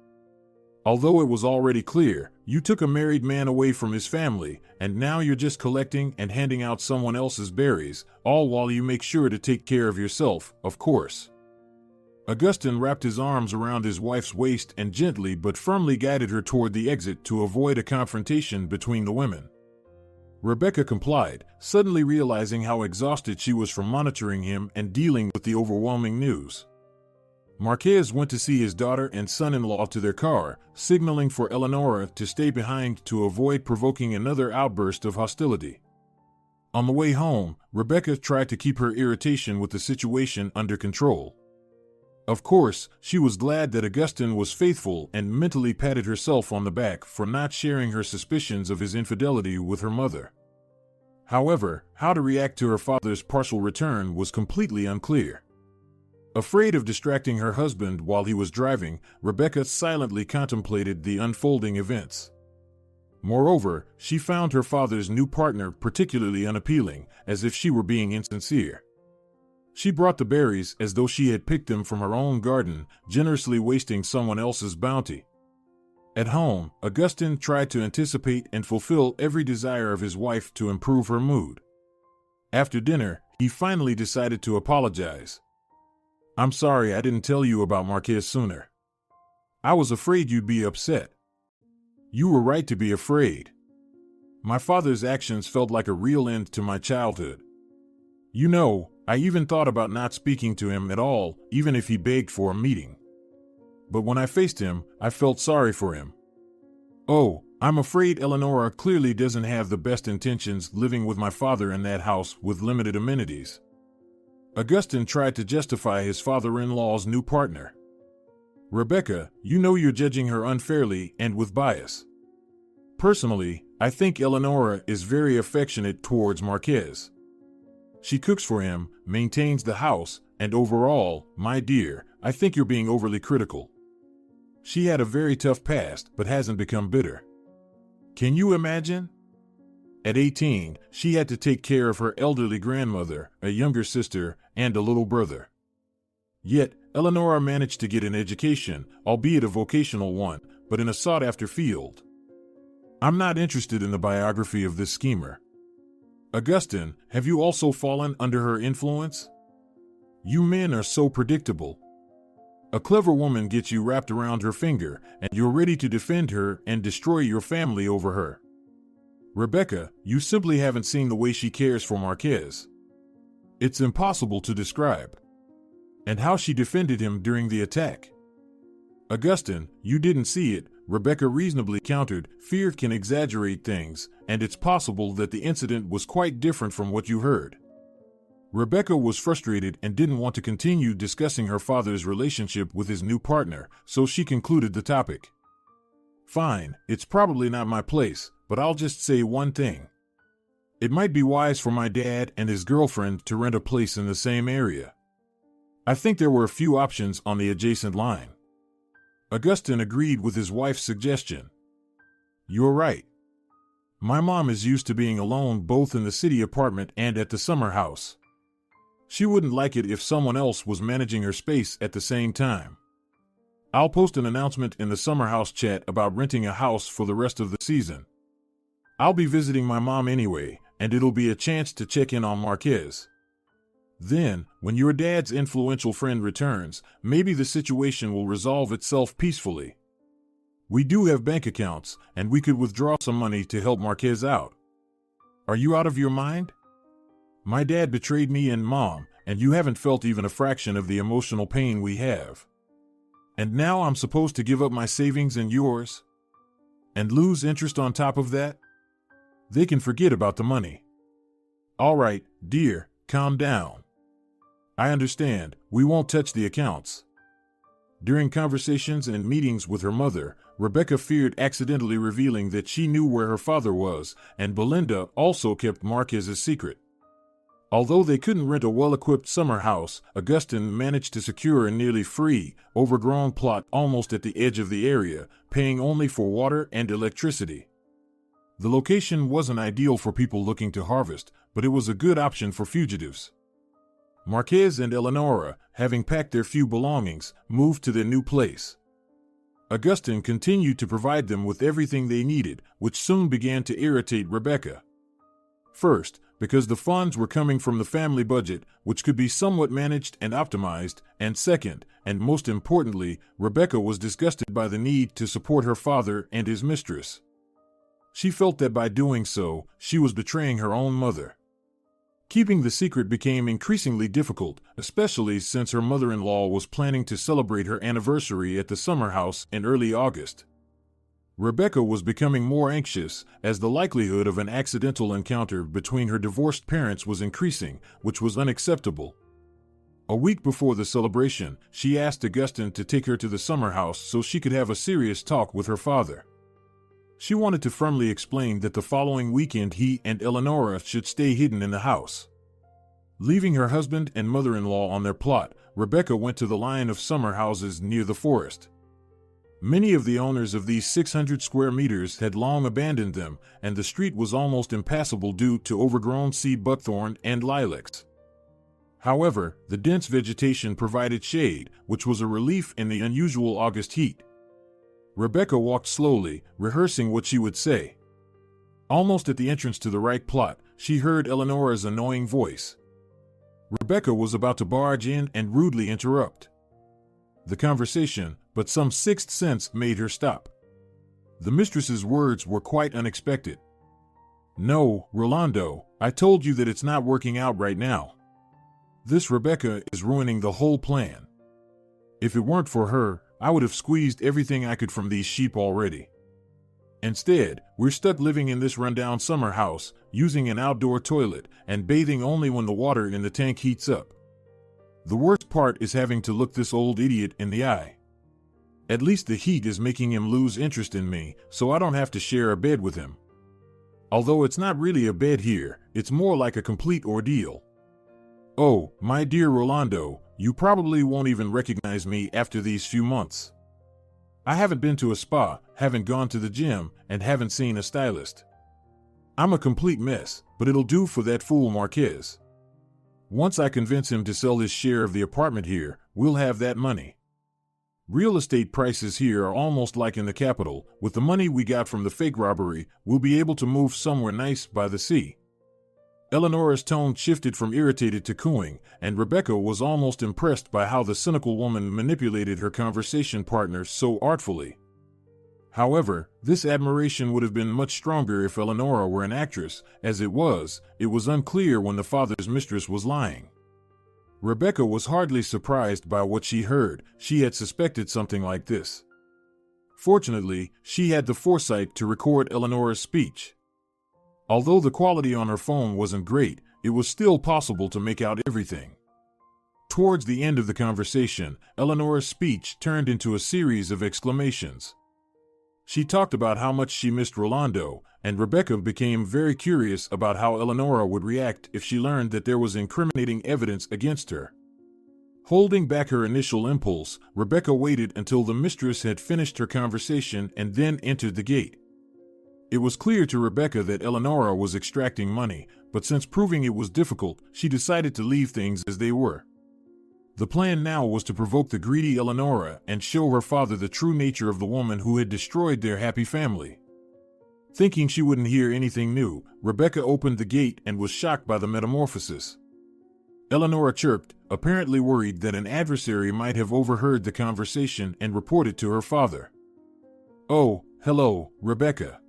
Although it was already clear, you took a married man away from his family, and now you're just collecting and handing out someone else's berries, all while you make sure to take care of yourself, of course." Augustin wrapped his arms around his wife's waist and gently but firmly guided her toward the exit to avoid a confrontation between the women. Rebecca complied, suddenly realizing how exhausted she was from monitoring him and dealing with the overwhelming news. Marquez went to see his daughter and son-in-law to their car, signaling for Eleonora to stay behind to avoid provoking another outburst of hostility. On the way home, Rebecca tried to keep her irritation with the situation under control. Of course, she was glad that Augustin was faithful and mentally patted herself on the back for not sharing her suspicions of his infidelity with her mother. However, how to react to her father's partial return was completely unclear. Afraid of distracting her husband while he was driving, Rebecca silently contemplated the unfolding events. Moreover, she found her father's new partner particularly unappealing, as if she were being insincere. She brought the berries as though she had picked them from her own garden, generously wasting someone else's bounty. At home, Augustin tried to anticipate and fulfill every desire of his wife to improve her mood. After dinner, he finally decided to apologize. "I'm sorry I didn't tell you about Marquez sooner. I was afraid you'd be upset." "You were right to be afraid. My father's actions felt like a real end to my childhood. You know, I even thought about not speaking to him at all, even if he begged for a meeting. But when I faced him, I felt sorry for him. Oh, I'm afraid Eleonora clearly doesn't have the best intentions living with my father in that house with limited amenities." Augustin tried to justify his father-in-law's new partner. "Rebecca, you know you're judging her unfairly and with bias. Personally, I think Eleonora is very affectionate towards Marquez. She cooks for him, maintains the house, and overall, my dear, I think you're being overly critical. She had a very tough past, but hasn't become bitter. Can you imagine? At 18, she had to take care of her elderly grandmother, a younger sister, and a little brother. Yet, Eleonora managed to get an education, albeit a vocational one, but in a sought-after field. I'm not interested in the biography of this schemer. Augustin, have you also fallen under her influence? You men are so predictable. A clever woman gets you wrapped around her finger, and you're ready to defend her and destroy your family over her. Rebecca, you simply haven't seen the way she cares for Marquez. It's impossible to describe. And how she defended him during the attack. Augustin, you didn't see it, Rebecca reasonably countered. Fear can exaggerate things, and it's possible that the incident was quite different from what you heard. Rebecca was frustrated and didn't want to continue discussing her father's relationship with his new partner, so she concluded the topic. Fine, it's probably not my place, but I'll just say one thing. It might be wise for my dad and his girlfriend to rent a place in the same area. I think there were a few options on the adjacent line. Augustin agreed with his wife's suggestion. You're right. My mom is used to being alone both in the city apartment and at the summer house. She wouldn't like it if someone else was managing her space at the same time. I'll post an announcement in the summer house chat about renting a house for the rest of the season. I'll be visiting my mom anyway, and it'll be a chance to check in on Marquez. Then, when your dad's influential friend returns, maybe the situation will resolve itself peacefully. We do have bank accounts, and we could withdraw some money to help Marquez out. Are you out of your mind? My dad betrayed me and Mom, and you haven't felt even a fraction of the emotional pain we have. And now I'm supposed to give up my savings and yours? And lose interest on top of that? They can forget about the money. All right, dear, calm down. I understand, we won't touch the accounts. During conversations and meetings with her mother, Rebecca feared accidentally revealing that she knew where her father was, and Belinda also kept Marquez's secret. Although they couldn't rent a well-equipped summer house, Augustin managed to secure a nearly free, overgrown plot almost at the edge of the area, paying only for water and electricity. The location wasn't ideal for people looking to harvest, but it was a good option for fugitives. Marquez and Eleonora, having packed their few belongings, moved to their new place. Augustin continued to provide them with everything they needed, which soon began to irritate Rebecca. First, because the funds were coming from the family budget, which could be somewhat managed and optimized, and second, and most importantly, Rebecca was disgusted by the need to support her father and his mistress. She felt that by doing so, she was betraying her own mother. Keeping the secret became increasingly difficult, especially since her mother-in-law was planning to celebrate her anniversary at the summer house in early August. Rebecca was becoming more anxious, as the likelihood of an accidental encounter between her divorced parents was increasing, which was unacceptable. A week before the celebration, she asked Augustine to take her to the summer house so she could have a serious talk with her father. She wanted to firmly explain that the following weekend he and Eleonora should stay hidden in the house. Leaving her husband and mother-in-law on their plot, Rebecca went to the line of summer houses near the forest. Many of the owners of these 600 square meters had long abandoned them, and the street was almost impassable due to overgrown sea buckthorn and lilacs. However, the dense vegetation provided shade, which was a relief in the unusual August heat. Rebecca walked slowly, rehearsing what she would say. Almost at the entrance to the right plot, she heard Eleonora's annoying voice. Rebecca was about to barge in and rudely interrupt the conversation, but some sixth sense made her stop. The mistress's words were quite unexpected. "No, Rolando, I told you that it's not working out right now. This Rebecca is ruining the whole plan. If it weren't for her, I would have squeezed everything I could from these sheep already. Instead, we're stuck living in this rundown summer house, using an outdoor toilet, and bathing only when the water in the tank heats up. The worst part is having to look this old idiot in the eye. At least the heat is making him lose interest in me, so I don't have to share a bed with him. Although it's not really a bed here, it's more like a complete ordeal. Oh, my dear Rolando, you probably won't even recognize me after these few months. I haven't been to a spa, haven't gone to the gym, and haven't seen a stylist. I'm a complete mess, but it'll do for that fool Marquez. Once I convince him to sell his share of the apartment here, we'll have that money. Real estate prices here are almost like in the capital. With the money we got from the fake robbery, we'll be able to move somewhere nice by the sea." Eleonora's tone shifted from irritated to cooing, and Rebecca was almost impressed by how the cynical woman manipulated her conversation partner so artfully. However, this admiration would have been much stronger if Eleonora were an actress. As it was unclear when the father's mistress was lying. Rebecca was hardly surprised by what she heard. She had suspected something like this. Fortunately, she had the foresight to record Eleonora's speech. Although the quality on her phone wasn't great, it was still possible to make out everything. Towards the end of the conversation, Eleonora's speech turned into a series of exclamations. She talked about how much she missed Rolando, and Rebecca became very curious about how Eleonora would react if she learned that there was incriminating evidence against her. Holding back her initial impulse, Rebecca waited until the mistress had finished her conversation and then entered the gate. It was clear to Rebecca that Eleonora was extracting money, but since proving it was difficult, she decided to leave things as they were. The plan now was to provoke the greedy Eleonora and show her father the true nature of the woman who had destroyed their happy family. Thinking she wouldn't hear anything new, Rebecca opened the gate and was shocked by the metamorphosis. Eleonora chirped, apparently worried that an adversary might have overheard the conversation and reported to her father. "Oh, hello, Rebecca.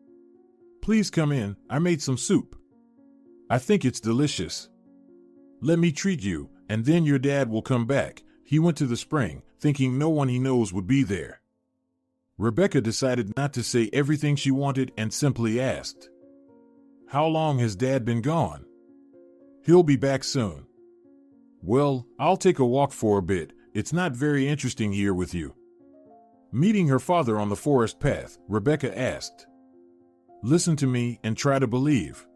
Please come in, I made some soup. I think it's delicious. Let me treat you, and then your dad will come back. He went to the spring, thinking no one he knows would be there." Rebecca decided not to say everything she wanted and simply asked, "How long has Dad been gone?" "He'll be back soon." "Well, I'll take a walk for a bit. It's not very interesting here with you." Meeting her father on the forest path, Rebecca asked, "Listen to me and try to believe.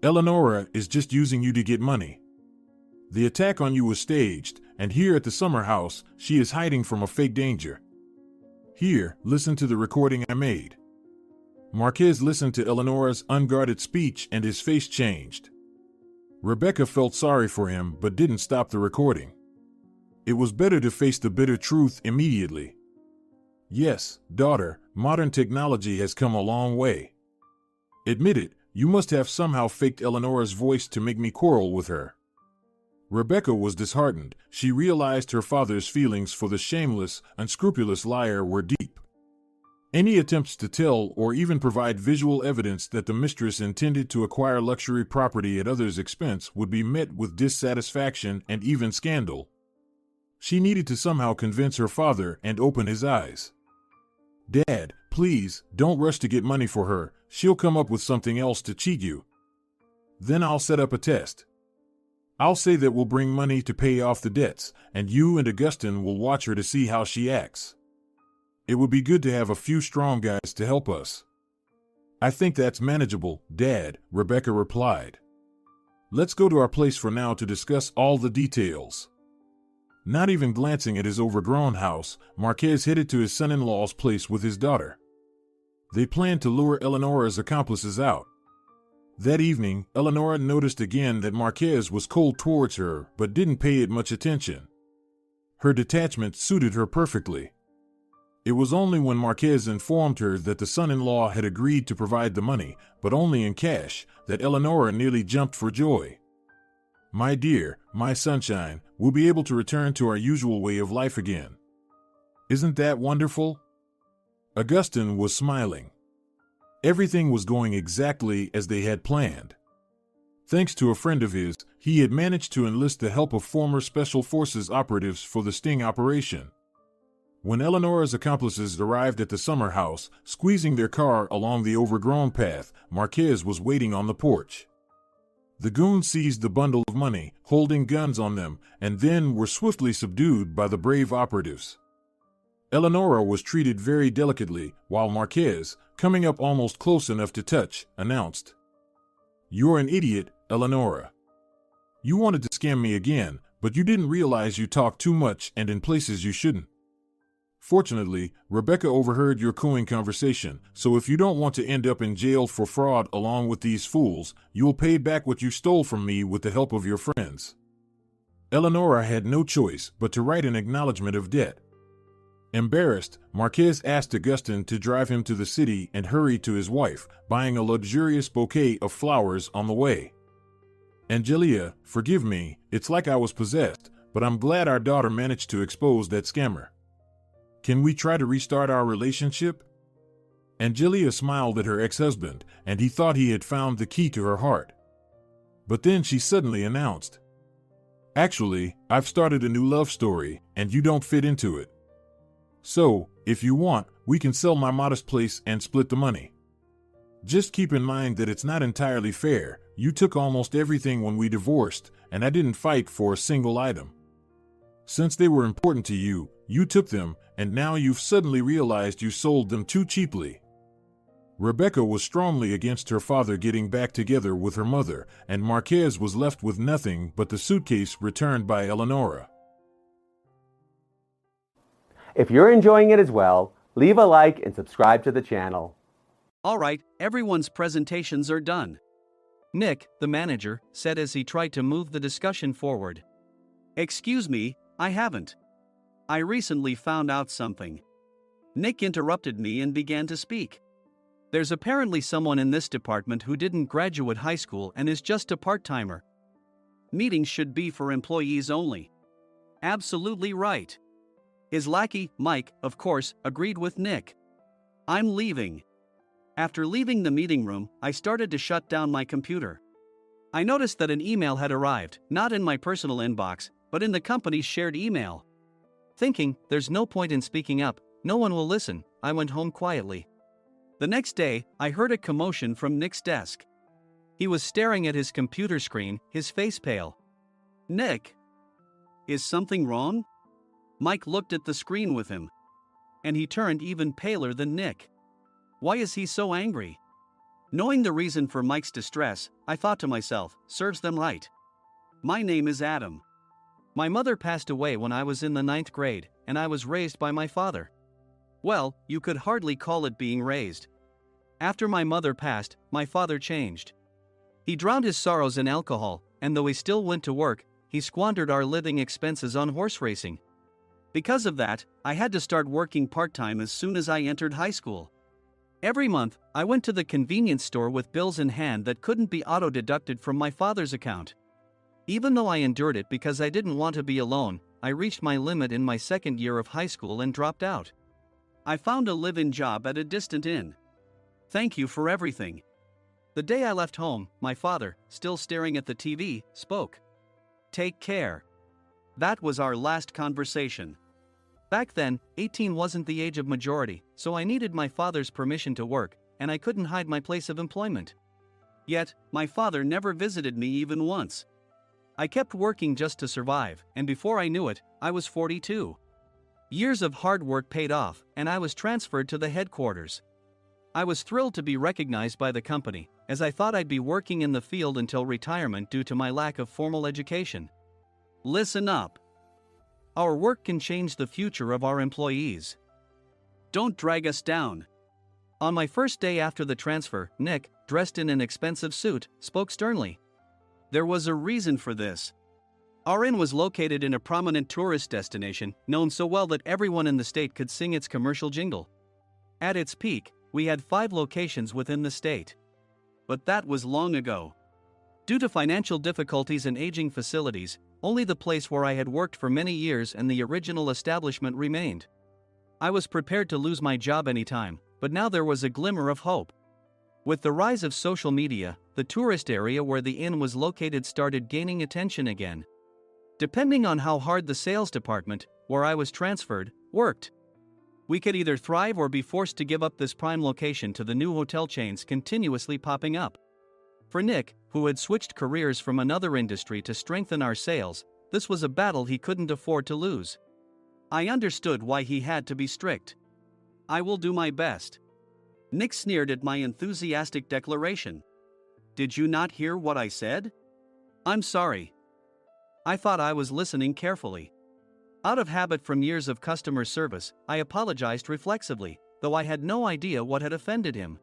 Eleonora is just using you to get money. The attack on you was staged, and here at the summer house, she is hiding from a fake danger. Here, listen to the recording I made." Marquez listened to Eleonora's unguarded speech and his face changed. Rebecca felt sorry for him but didn't stop the recording. It was better to face the bitter truth immediately. "Yes, daughter, modern technology has come a long way. Admit it, You must have somehow faked Eleanora's voice to make me quarrel with her. Rebecca was disheartened. She realized her father's feelings for the shameless, unscrupulous liar were deep. Any attempts to tell or even provide visual evidence that the mistress intended to acquire luxury property at others' expense would be met with dissatisfaction and even scandal. She needed to somehow convince her father and open his eyes. "Dad, please, don't rush to get money for her. She'll come up with something else to cheat you. Then I'll set up a test. I'll say that we'll bring money to pay off the debts, and you and Augustine will watch her to see how she acts. It would be good to have a few strong guys to help us." "I think that's manageable, Dad," Rebecca replied. "Let's go to our place for now to discuss all the details." Not even glancing at his overgrown house, Marquez headed to his son-in-law's place with his daughter. They planned to lure Eleanora's accomplices out. That evening, Eleanora noticed again that Marquez was cold towards her but didn't pay it much attention. Her detachment suited her perfectly. It was only when Marquez informed her that the son-in-law had agreed to provide the money, but only in cash, that Eleanora nearly jumped for joy. "My dear, my sunshine, we'll be able to return to our usual way of life again. Isn't that wonderful?" Augustine was smiling. Everything was going exactly as they had planned. Thanks to a friend of his, he had managed to enlist the help of former Special Forces operatives for the sting operation. When Eleanora's accomplices arrived at the summer house, squeezing their car along the overgrown path, Marquez was waiting on the porch. The goons seized the bundle of money, holding guns on them, and then were swiftly subdued by the brave operatives. Eleanora was treated very delicately, while Marquez, coming up almost close enough to touch, announced, "You're an idiot, Eleanora. You wanted to scam me again, but you didn't realize you talked too much and in places you shouldn't. Fortunately, Rebecca overheard your cooing conversation, so if you don't want to end up in jail for fraud along with these fools, you'll pay back what you stole from me with the help of your friends." Eleanora had no choice but to write an acknowledgement of debt. Embarrassed, Marquez asked Augustine to drive him to the city and hurry to his wife, buying a luxurious bouquet of flowers on the way. "Angelia, forgive me, it's like I was possessed, but I'm glad our daughter managed to expose that scammer. Can we try to restart our relationship?" Angelia smiled at her ex-husband, and he thought he had found the key to her heart. But then she suddenly announced, "Actually, I've started a new love story, and you don't fit into it. So, if you want, we can sell my modest place and split the money. Just keep in mind that it's not entirely fair. You took almost everything when we divorced, and I didn't fight for a single item. Since they were important to you, you took them, and now you've suddenly realized you sold them too cheaply." Rebecca was strongly against her father getting back together with her mother, and Marquez was left with nothing but the suitcase returned by Eleanora. If you're enjoying it as well, leave a like and subscribe to the channel. All right, everyone's presentations are done. Nick, the manager, said as he tried to move the discussion forward. "Excuse me, I haven't. I recently found out something." Nick interrupted me and began to speak. "There's apparently someone in this department who didn't graduate high school and is just a part-timer. Meetings should be for employees only." "Absolutely right." His lackey, Mike, of course, agreed with Nick. "I'm leaving." After leaving the meeting room, I started to shut down my computer. I noticed that an email had arrived, not in my personal inbox, but in the company's shared email. Thinking, there's no point in speaking up, no one will listen, I went home quietly. The next day, I heard a commotion from Nick's desk. He was staring at his computer screen, his face pale. "Nick, is something wrong?" Mike looked at the screen with him. And he turned even paler than Nick. Why is he so angry? Knowing the reason for Mike's distress, I thought to myself, serves them right. My name is Adam. My mother passed away when I was in the 9th grade, and I was raised by my father. Well, you could hardly call it being raised. After my mother passed, my father changed. He drowned his sorrows in alcohol, and though he still went to work, he squandered our living expenses on horse racing. Because of that, I had to start working part-time as soon as I entered high school. Every month, I went to the convenience store with bills in hand that couldn't be auto-deducted from my father's account. Even though I endured it because I didn't want to be alone, I reached my limit in my second year of high school and dropped out. I found a live-in job at a distant inn. Thank you for everything. The day I left home, my father, still staring at the TV, spoke. Take care. That was our last conversation. Back then, 18 wasn't the age of majority, so I needed my father's permission to work, and I couldn't hide my place of employment. Yet, my father never visited me even once. I kept working just to survive, and before I knew it, I was 42. Years of hard work paid off, and I was transferred to the headquarters. I was thrilled to be recognized by the company, as I thought I'd be working in the field until retirement due to my lack of formal education. Listen up. Our work can change the future of our employees. Don't drag us down. On my first day after the transfer, Nick, dressed in an expensive suit, spoke sternly. There was a reason for this. Our inn was located in a prominent tourist destination, known so well that everyone in the state could sing its commercial jingle. At its peak, we had 5 locations within the state. But that was long ago. Due to financial difficulties and aging facilities, only the place where I had worked for many years and the original establishment remained. I was prepared to lose my job anytime, but now there was a glimmer of hope. With the rise of social media, the tourist area where the inn was located started gaining attention again. Depending on how hard the sales department, where I was transferred, worked, we could either thrive or be forced to give up this prime location to the new hotel chains continuously popping up. For Nick, who had switched careers from another industry to strengthen our sales, this was a battle he couldn't afford to lose. I understood why he had to be strict. I will do my best. Nick sneered at my enthusiastic declaration. Did you not hear what I said? I'm sorry. I thought I was listening carefully. Out of habit from years of customer service, I apologized reflexively, though I had no idea what had offended him.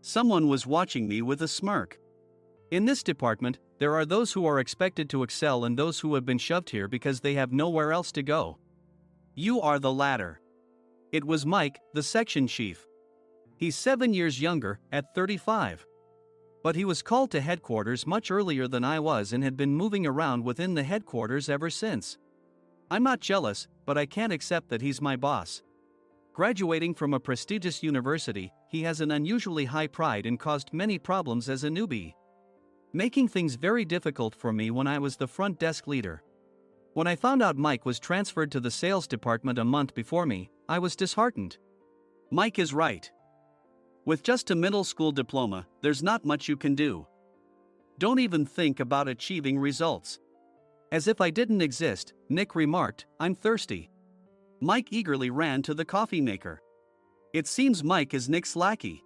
Someone was watching me with a smirk. In this department, there are those who are expected to excel and those who have been shoved here because they have nowhere else to go. You are the latter. It was Mike, the section chief. He's 7 years younger, at 35. But he was called to headquarters much earlier than I was and had been moving around within the headquarters ever since. I'm not jealous, but I can't accept that he's my boss. Graduating from a prestigious university, he has an unusually high pride and caused many problems as a newbie, making things very difficult for me when I was the front desk leader. When I found out Mike was transferred to the sales department a month before me, I was disheartened. Mike is right. With just a middle school diploma, there's not much you can do. Don't even think about achieving results. As if I didn't exist, Nick remarked, I'm thirsty. Mike eagerly ran to the coffee maker. It seems Mike is Nick's lackey.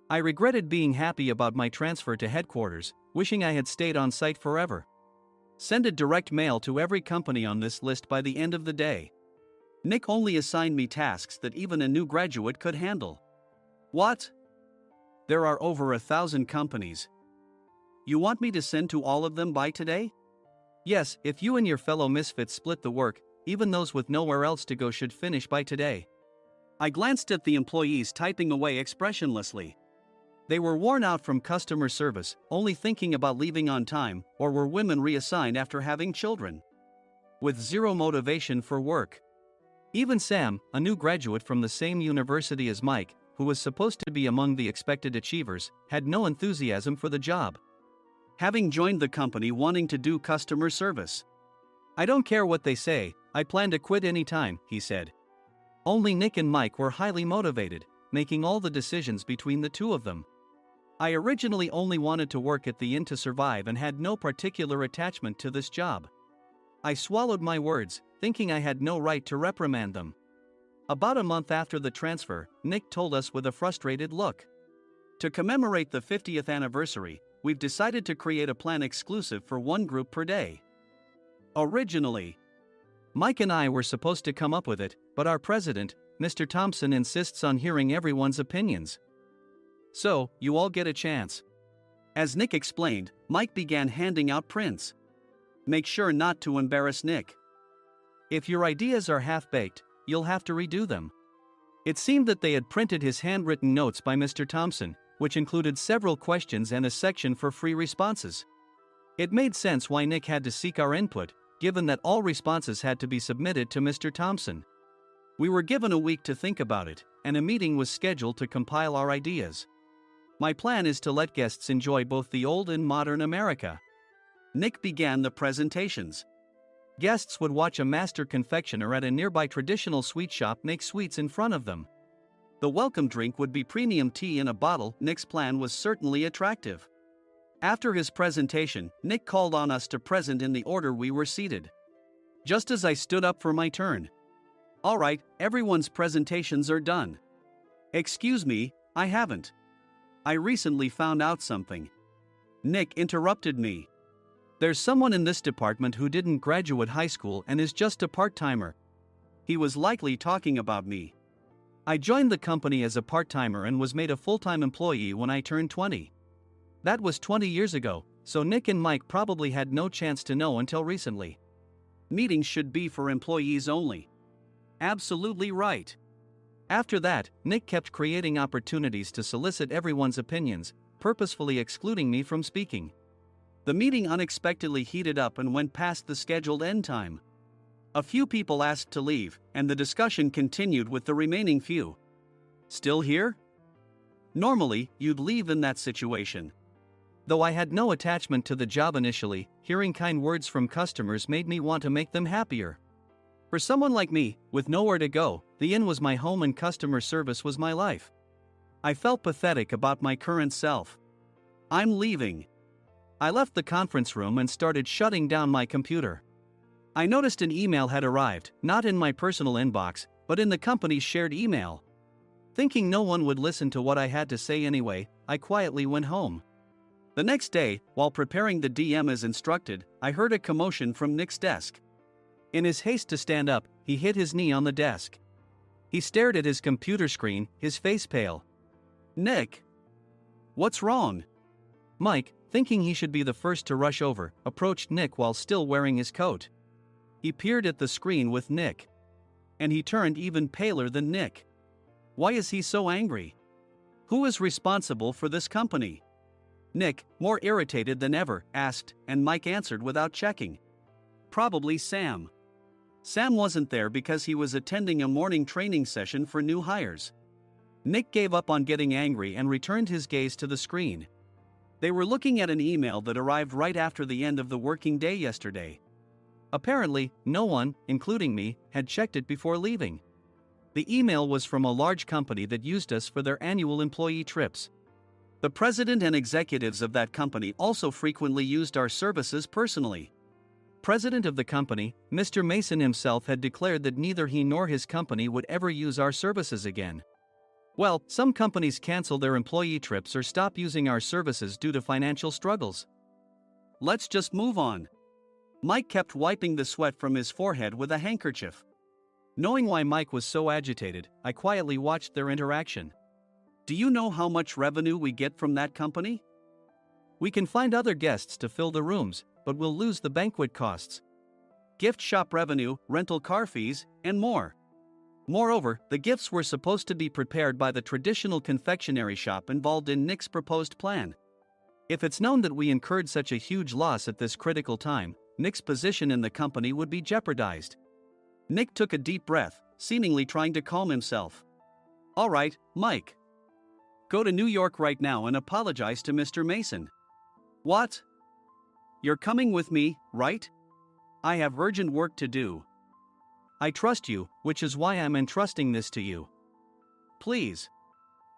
I regretted being happy about my transfer to headquarters, wishing I had stayed on site forever. Send a direct mail to every company on this list by the end of the day. Nick only assigned me tasks that even a new graduate could handle. What? There are over 1,000 companies. You want me to send to all of them by today? Yes, if you and your fellow misfits split the work, even those with nowhere else to go should finish by today. I glanced at the employees typing away expressionlessly. They were worn out from customer service, only thinking about leaving on time, or were women reassigned after having children, with zero motivation for work. Even Sam, a new graduate from the same university as Mike, who was supposed to be among the expected achievers, had no enthusiasm for the job, having joined the company wanting to do customer service. I don't care what they say, I plan to quit anytime, he said. Only Nick and Mike were highly motivated, making all the decisions between the two of them. I originally only wanted to work at the inn to survive and had no particular attachment to this job. I swallowed my words, thinking I had no right to reprimand them. About a month after the transfer, Nick told us with a frustrated look. To commemorate the 50th anniversary, we've decided to create a plan exclusive for one group per day. Originally, Mike and I were supposed to come up with it, but our president, Mr. Thompson, insists on hearing everyone's opinions. So, you all get a chance. As Nick explained, Mike began handing out prints. Make sure not to embarrass Nick. If your ideas are half-baked, you'll have to redo them. It seemed that they had printed his handwritten notes by Mr. Thompson, which included several questions and a section for free responses. It made sense why Nick had to seek our input, given that all responses had to be submitted to Mr. Thompson. We were given a week to think about it, and a meeting was scheduled to compile our ideas. My plan is to let guests enjoy both the old and modern America. Nick began the presentations. Guests would watch a master confectioner at a nearby traditional sweet shop make sweets in front of them. The welcome drink would be premium tea in a bottle. Nick's plan was certainly attractive. After his presentation, Nick called on us to present in the order we were seated. Just as I stood up for my turn. "All right, everyone's presentations are done." "Excuse me, I haven't. I recently found out something." Nick interrupted me. "There's someone in this department who didn't graduate high school and is just a part-timer." He was likely talking about me. I joined the company as a part-timer and was made a full-time employee when I turned 20. That was 20 years ago, so Nick and Mike probably had no chance to know until recently. Meetings should be for employees only. Absolutely right. After that, Nick kept creating opportunities to solicit everyone's opinions, purposefully excluding me from speaking. The meeting unexpectedly heated up and went past the scheduled end time. A few people asked to leave, and the discussion continued with the remaining few. "Still here?" Normally, you'd leave in that situation. Though I had no attachment to the job initially, hearing kind words from customers made me want to make them happier. For someone like me, with nowhere to go, the inn was my home and customer service was my life. I felt pathetic about my current self. "I'm leaving." I left the conference room and started shutting down my computer. I noticed an email had arrived, not in my personal inbox, but in the company's shared email. Thinking no one would listen to what I had to say anyway, I quietly went home. The next day, while preparing the DM as instructed, I heard a commotion from Nick's desk. In his haste to stand up, he hit his knee on the desk. He stared at his computer screen, his face pale. "Nick! What's wrong?" Mike, thinking he should be the first to rush over, approached Nick while still wearing his coat. He peered at the screen with Nick. And he turned even paler than Nick. Why is he so angry? Who is responsible for this company? Nick, more irritated than ever, asked, and Mike answered without checking. "Probably Sam." Sam wasn't there because he was attending a morning training session for new hires. Nick gave up on getting angry and returned his gaze to the screen. They were looking at an email that arrived right after the end of the working day yesterday. Apparently, no one, including me, had checked it before leaving. The email was from a large company that used us for their annual employee trips. The president and executives of that company also frequently used our services personally. President of the company, Mr. Mason himself had declared that neither he nor his company would ever use our services again. Well, some companies cancel their employee trips or stop using our services due to financial struggles. Let's just move on. Mike kept wiping the sweat from his forehead with a handkerchief. Knowing why Mike was so agitated, I quietly watched their interaction. "Do you know how much revenue we get from that company? We can find other guests to fill the rooms, but we'll lose the banquet costs, gift shop revenue, rental car fees, and more. Moreover, the gifts were supposed to be prepared by the traditional confectionery shop involved in Nick's proposed plan. If it's known that we incurred such a huge loss at this critical time, Nick's position in the company would be jeopardized." Nick took a deep breath, seemingly trying to calm himself. "All right, Mike. Go to New York right now and apologize to Mr. Mason." "What? You're coming with me, right? I have urgent work to do." "I trust you, which is why I'm entrusting this to you. Please."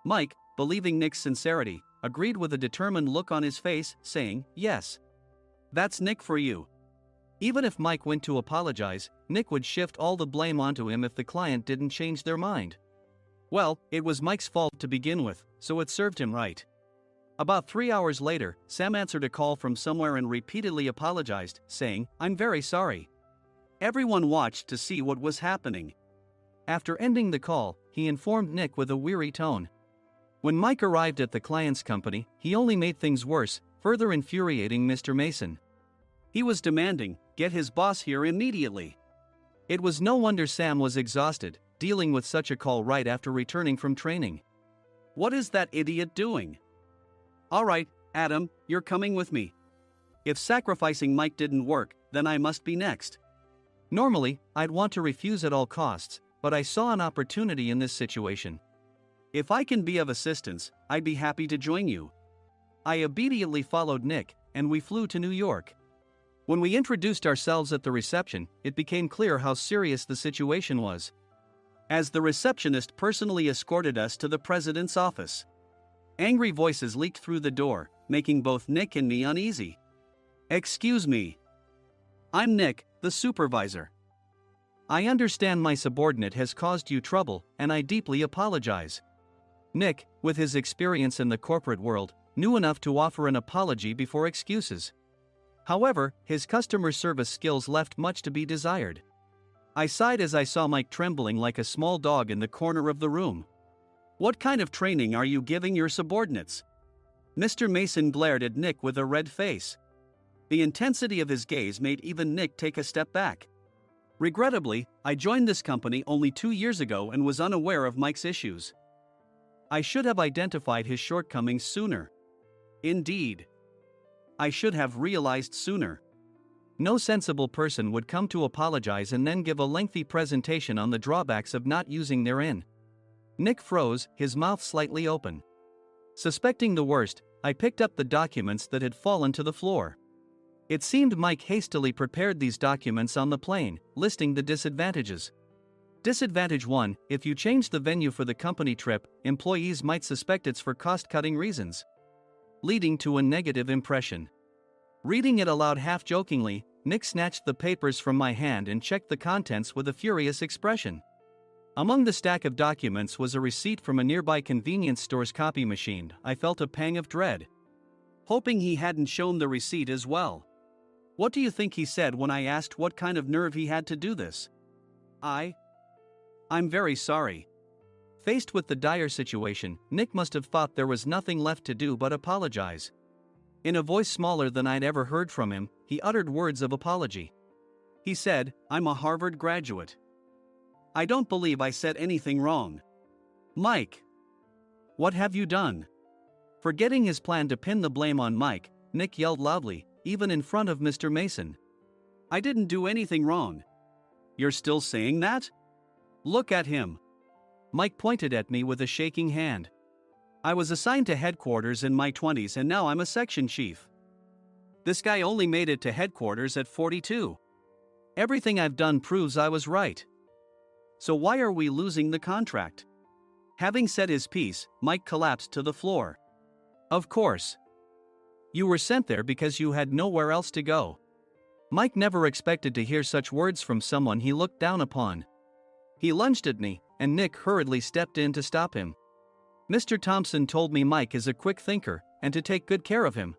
Mike, believing Nick's sincerity, agreed with a determined look on his face, saying, "Yes. That's Nick for you." Even if Mike went to apologize, Nick would shift all the blame onto him if the client didn't change their mind. Well, it was Mike's fault to begin with, so it served him right. About 3 hours later, Sam answered a call from somewhere and repeatedly apologized, saying, "I'm very sorry." Everyone watched to see what was happening. After ending the call, he informed Nick with a weary tone. When Mike arrived at the client's company, he only made things worse, further infuriating Mr. Mason. He was demanding, "Get his boss here immediately." It was no wonder Sam was exhausted, dealing with such a call right after returning from training. What is that idiot doing? Alright, Adam, you're coming with me. If sacrificing Mike didn't work, then I must be next. Normally, I'd want to refuse at all costs, but I saw an opportunity in this situation. If I can be of assistance, I'd be happy to join you. I obediently followed Nick, and we flew to New York. When we introduced ourselves at the reception, it became clear how serious the situation was, as the receptionist personally escorted us to the president's office. Angry voices leaked through the door, making both Nick and me uneasy. Excuse me. I'm Nick, the supervisor. I understand my subordinate has caused you trouble, and I deeply apologize. Nick, with his experience in the corporate world, knew enough to offer an apology before excuses. However, his customer service skills left much to be desired. I sighed as I saw Mike trembling like a small dog in the corner of the room. What kind of training are you giving your subordinates? Mr. Mason glared at Nick with a red face. The intensity of his gaze made even Nick take a step back. Regrettably, I joined this company only 2 years ago and was unaware of Mike's issues. I should have identified his shortcomings sooner. Indeed. I should have realized sooner. No sensible person would come to apologize and then give a lengthy presentation on the drawbacks of not using their in. Nick froze, his mouth slightly open. Suspecting the worst, I picked up the documents that had fallen to the floor. It seemed Mike hastily prepared these documents on the plane, listing the disadvantages. Disadvantage 1: if you change the venue for the company trip, employees might suspect it's for cost-cutting reasons, leading to a negative impression. Reading it aloud half-jokingly, Nick snatched the papers from my hand and checked the contents with a furious expression. Among the stack of documents was a receipt from a nearby convenience store's copy machine. I felt a pang of dread, hoping he hadn't shown the receipt as well. What do you think he said when I asked what kind of nerve he had to do this? I'm very sorry. Faced with the dire situation, Nick must have thought there was nothing left to do but apologize. In a voice smaller than I'd ever heard from him, he uttered words of apology. He said, "I'm a Harvard graduate. I don't believe I said anything wrong." Mike! What have you done? Forgetting his plan to pin the blame on Mike, Nick yelled loudly, even in front of Mr. Mason. I didn't do anything wrong. You're still saying that? Look at him. Mike pointed at me with a shaking hand. I was assigned to headquarters in my 20s and now I'm a section chief. This guy only made it to headquarters at 42. Everything I've done proves I was right. So why are we losing the contract? Having said his piece, Mike collapsed to the floor. Of course. You were sent there because you had nowhere else to go. Mike never expected to hear such words from someone he looked down upon. He lunged at me, and Nick hurriedly stepped in to stop him. Mr. Thompson told me Mike is a quick thinker, and to take good care of him.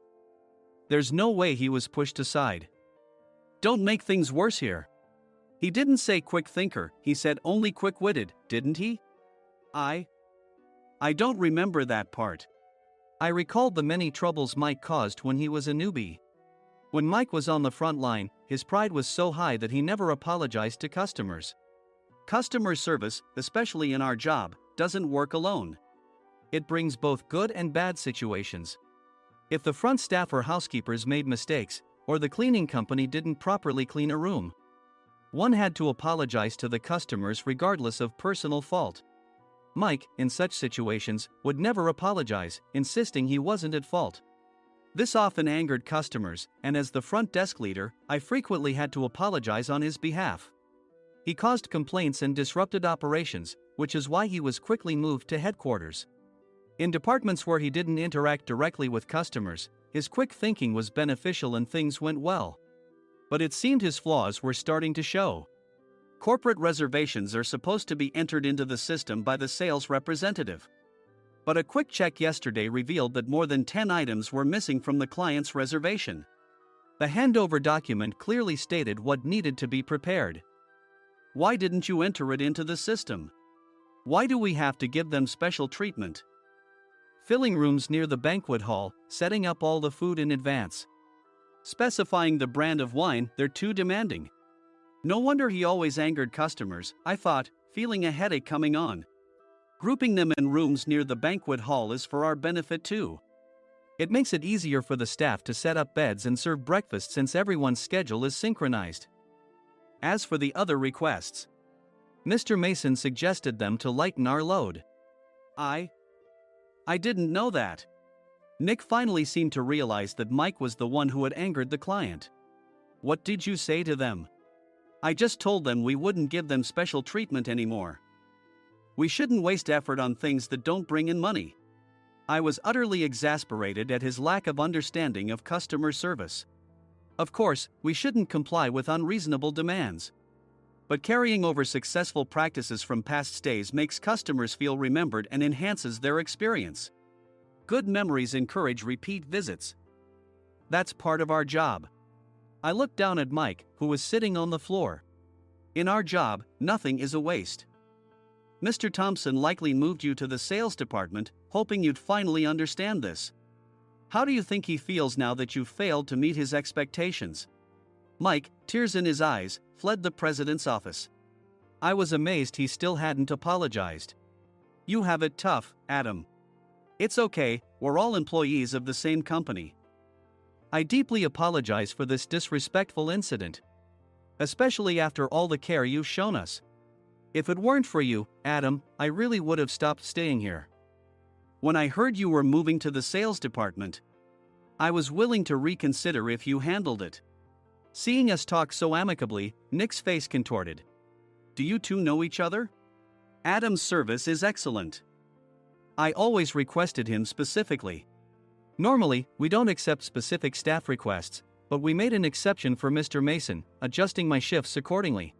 There's no way he was pushed aside. Don't make things worse here. He didn't say quick thinker, he said only quick-witted, didn't he? I don't remember that part. I recalled the many troubles Mike caused when he was a newbie. When Mike was on the front line, his pride was so high that he never apologized to customers. Customer service, especially in our job, doesn't work alone. It brings both good and bad situations. If the front staff or housekeepers made mistakes, or the cleaning company didn't properly clean a room, one had to apologize to the customers regardless of personal fault. Mike, in such situations, would never apologize, insisting he wasn't at fault. This often angered customers, and as the front desk leader, I frequently had to apologize on his behalf. He caused complaints and disrupted operations, which is why he was quickly moved to headquarters. In departments where he didn't interact directly with customers, his quick thinking was beneficial and things went well. But it seemed his flaws were starting to show. Corporate reservations are supposed to be entered into the system by the sales representative. But a quick check yesterday revealed that more than 10 items were missing from the client's reservation. The handover document clearly stated what needed to be prepared. Why didn't you enter it into the system? Why do we have to give them special treatment? Filling rooms near the banquet hall, setting up all the food in advance. Specifying the brand of wine, they're too demanding. No wonder he always angered customers, I thought, feeling a headache coming on. Grouping them in rooms near the banquet hall is for our benefit too. It makes it easier for the staff to set up beds and serve breakfast since everyone's schedule is synchronized. As for the other requests, Mr. Mason suggested them to lighten our load. I didn't know that. Nick finally seemed to realize that Mike was the one who had angered the client. What did you say to them? I just told them we wouldn't give them special treatment anymore. We shouldn't waste effort on things that don't bring in money. I was utterly exasperated at his lack of understanding of customer service. Of course, we shouldn't comply with unreasonable demands. But carrying over successful practices from past stays makes customers feel remembered and enhances their experience. Good memories encourage repeat visits. That's part of our job. I looked down at Mike, who was sitting on the floor. In our job, nothing is a waste. Mr. Thompson likely moved you to the sales department, hoping you'd finally understand this. How do you think he feels now that you failed to meet his expectations? Mike, tears in his eyes, fled the president's office. I was amazed he still hadn't apologized. You have it tough, Adam. It's okay, we're all employees of the same company. I deeply apologize for this disrespectful incident. Especially after all the care you've shown us. If it weren't for you, Adam, I really would have stopped staying here. When I heard you were moving to the sales department, I was willing to reconsider if you handled it. Seeing us talk so amicably, Nick's face contorted. Do you two know each other? Adam's service is excellent. I always requested him specifically. Normally, we don't accept specific staff requests, but we made an exception for Mr. Mason, adjusting my shifts accordingly.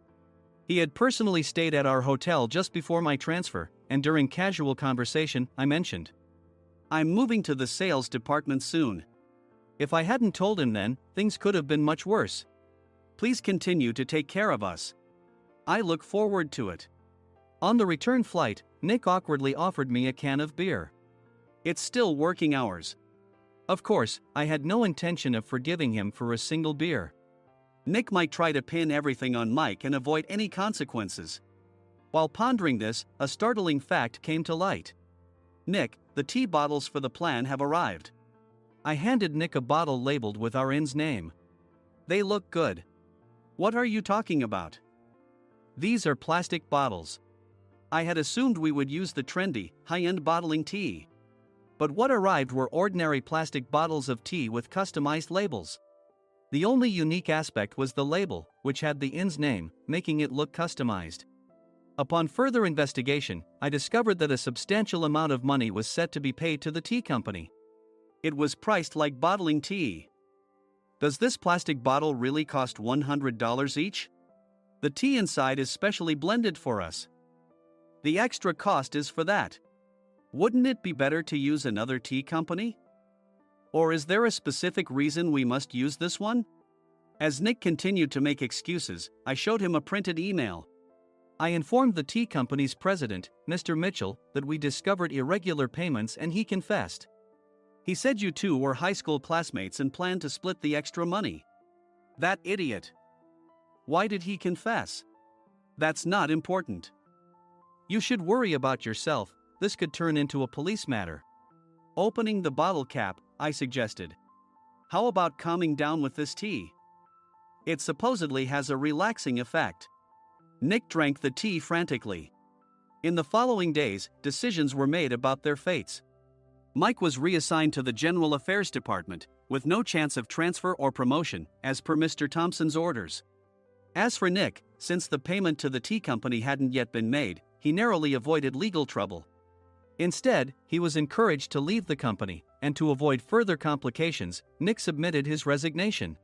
He had personally stayed at our hotel just before my transfer, and during casual conversation, I mentioned, I'm moving to the sales department soon. If I hadn't told him then, things could have been much worse. Please continue to take care of us. I look forward to it. On the return flight, Nick awkwardly offered me a can of beer. It's still working hours. Of course, I had no intention of forgiving him for a single beer. Nick might try to pin everything on Mike and avoid any consequences. While pondering this, a startling fact came to light. Nick, the tea bottles for the plan have arrived. I handed Nick a bottle labeled with our inn's name. They look good. What are you talking about? These are plastic bottles. I had assumed we would use the trendy, high-end bottling tea. But what arrived were ordinary plastic bottles of tea with customized labels. The only unique aspect was the label, which had the inn's name, making it look customized. Upon further investigation, I discovered that a substantial amount of money was set to be paid to the tea company. It was priced like bottling tea. Does this plastic bottle really cost $100 each? The tea inside is specially blended for us. The extra cost is for that. Wouldn't it be better to use another tea company? Or is there a specific reason we must use this one? As Nick continued to make excuses, I showed him a printed email. I informed the tea company's president, Mr. Mitchell, that we discovered irregular payments and he confessed. He said you two were high school classmates and planned to split the extra money. That idiot. Why did he confess? That's not important. You should worry about yourself, this could turn into a police matter. Opening the bottle cap, I suggested. How about calming down with this tea? It supposedly has a relaxing effect. Nick drank the tea frantically. In the following days, decisions were made about their fates. Mike was reassigned to the General Affairs Department, with no chance of transfer or promotion, as per Mr. Thompson's orders. As for Nick, since the payment to the tea company hadn't yet been made, he narrowly avoided legal trouble. Instead, he was encouraged to leave the company, and to avoid further complications, Nick submitted his resignation.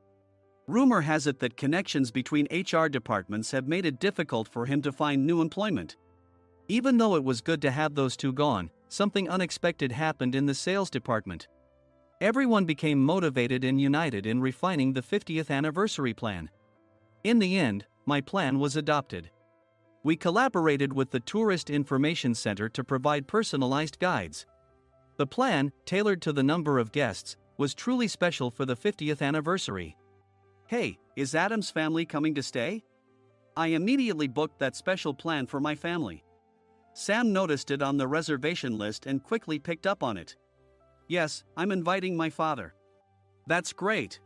Rumor has it that connections between HR departments have made it difficult for him to find new employment. Even though it was good to have those two gone, something unexpected happened in the sales department. Everyone became motivated and united in refining the 50th anniversary plan. In the end, my plan was adopted. We collaborated with the Tourist Information Center to provide personalized guides. The plan, tailored to the number of guests, was truly special for the 50th anniversary. Hey, is Adam's family coming to stay? I immediately booked that special plan for my family. Sam noticed it on the reservation list and quickly picked up on it. Yes, I'm inviting my father. That's great.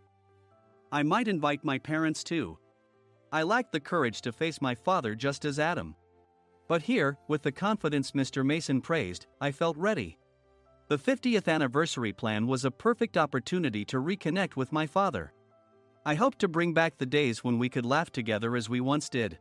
I might invite my parents too. I lacked the courage to face my father just as Adam. But here, with the confidence Mr. Mason praised, I felt ready. The 50th anniversary plan was a perfect opportunity to reconnect with my father. I hoped to bring back the days when we could laugh together as we once did.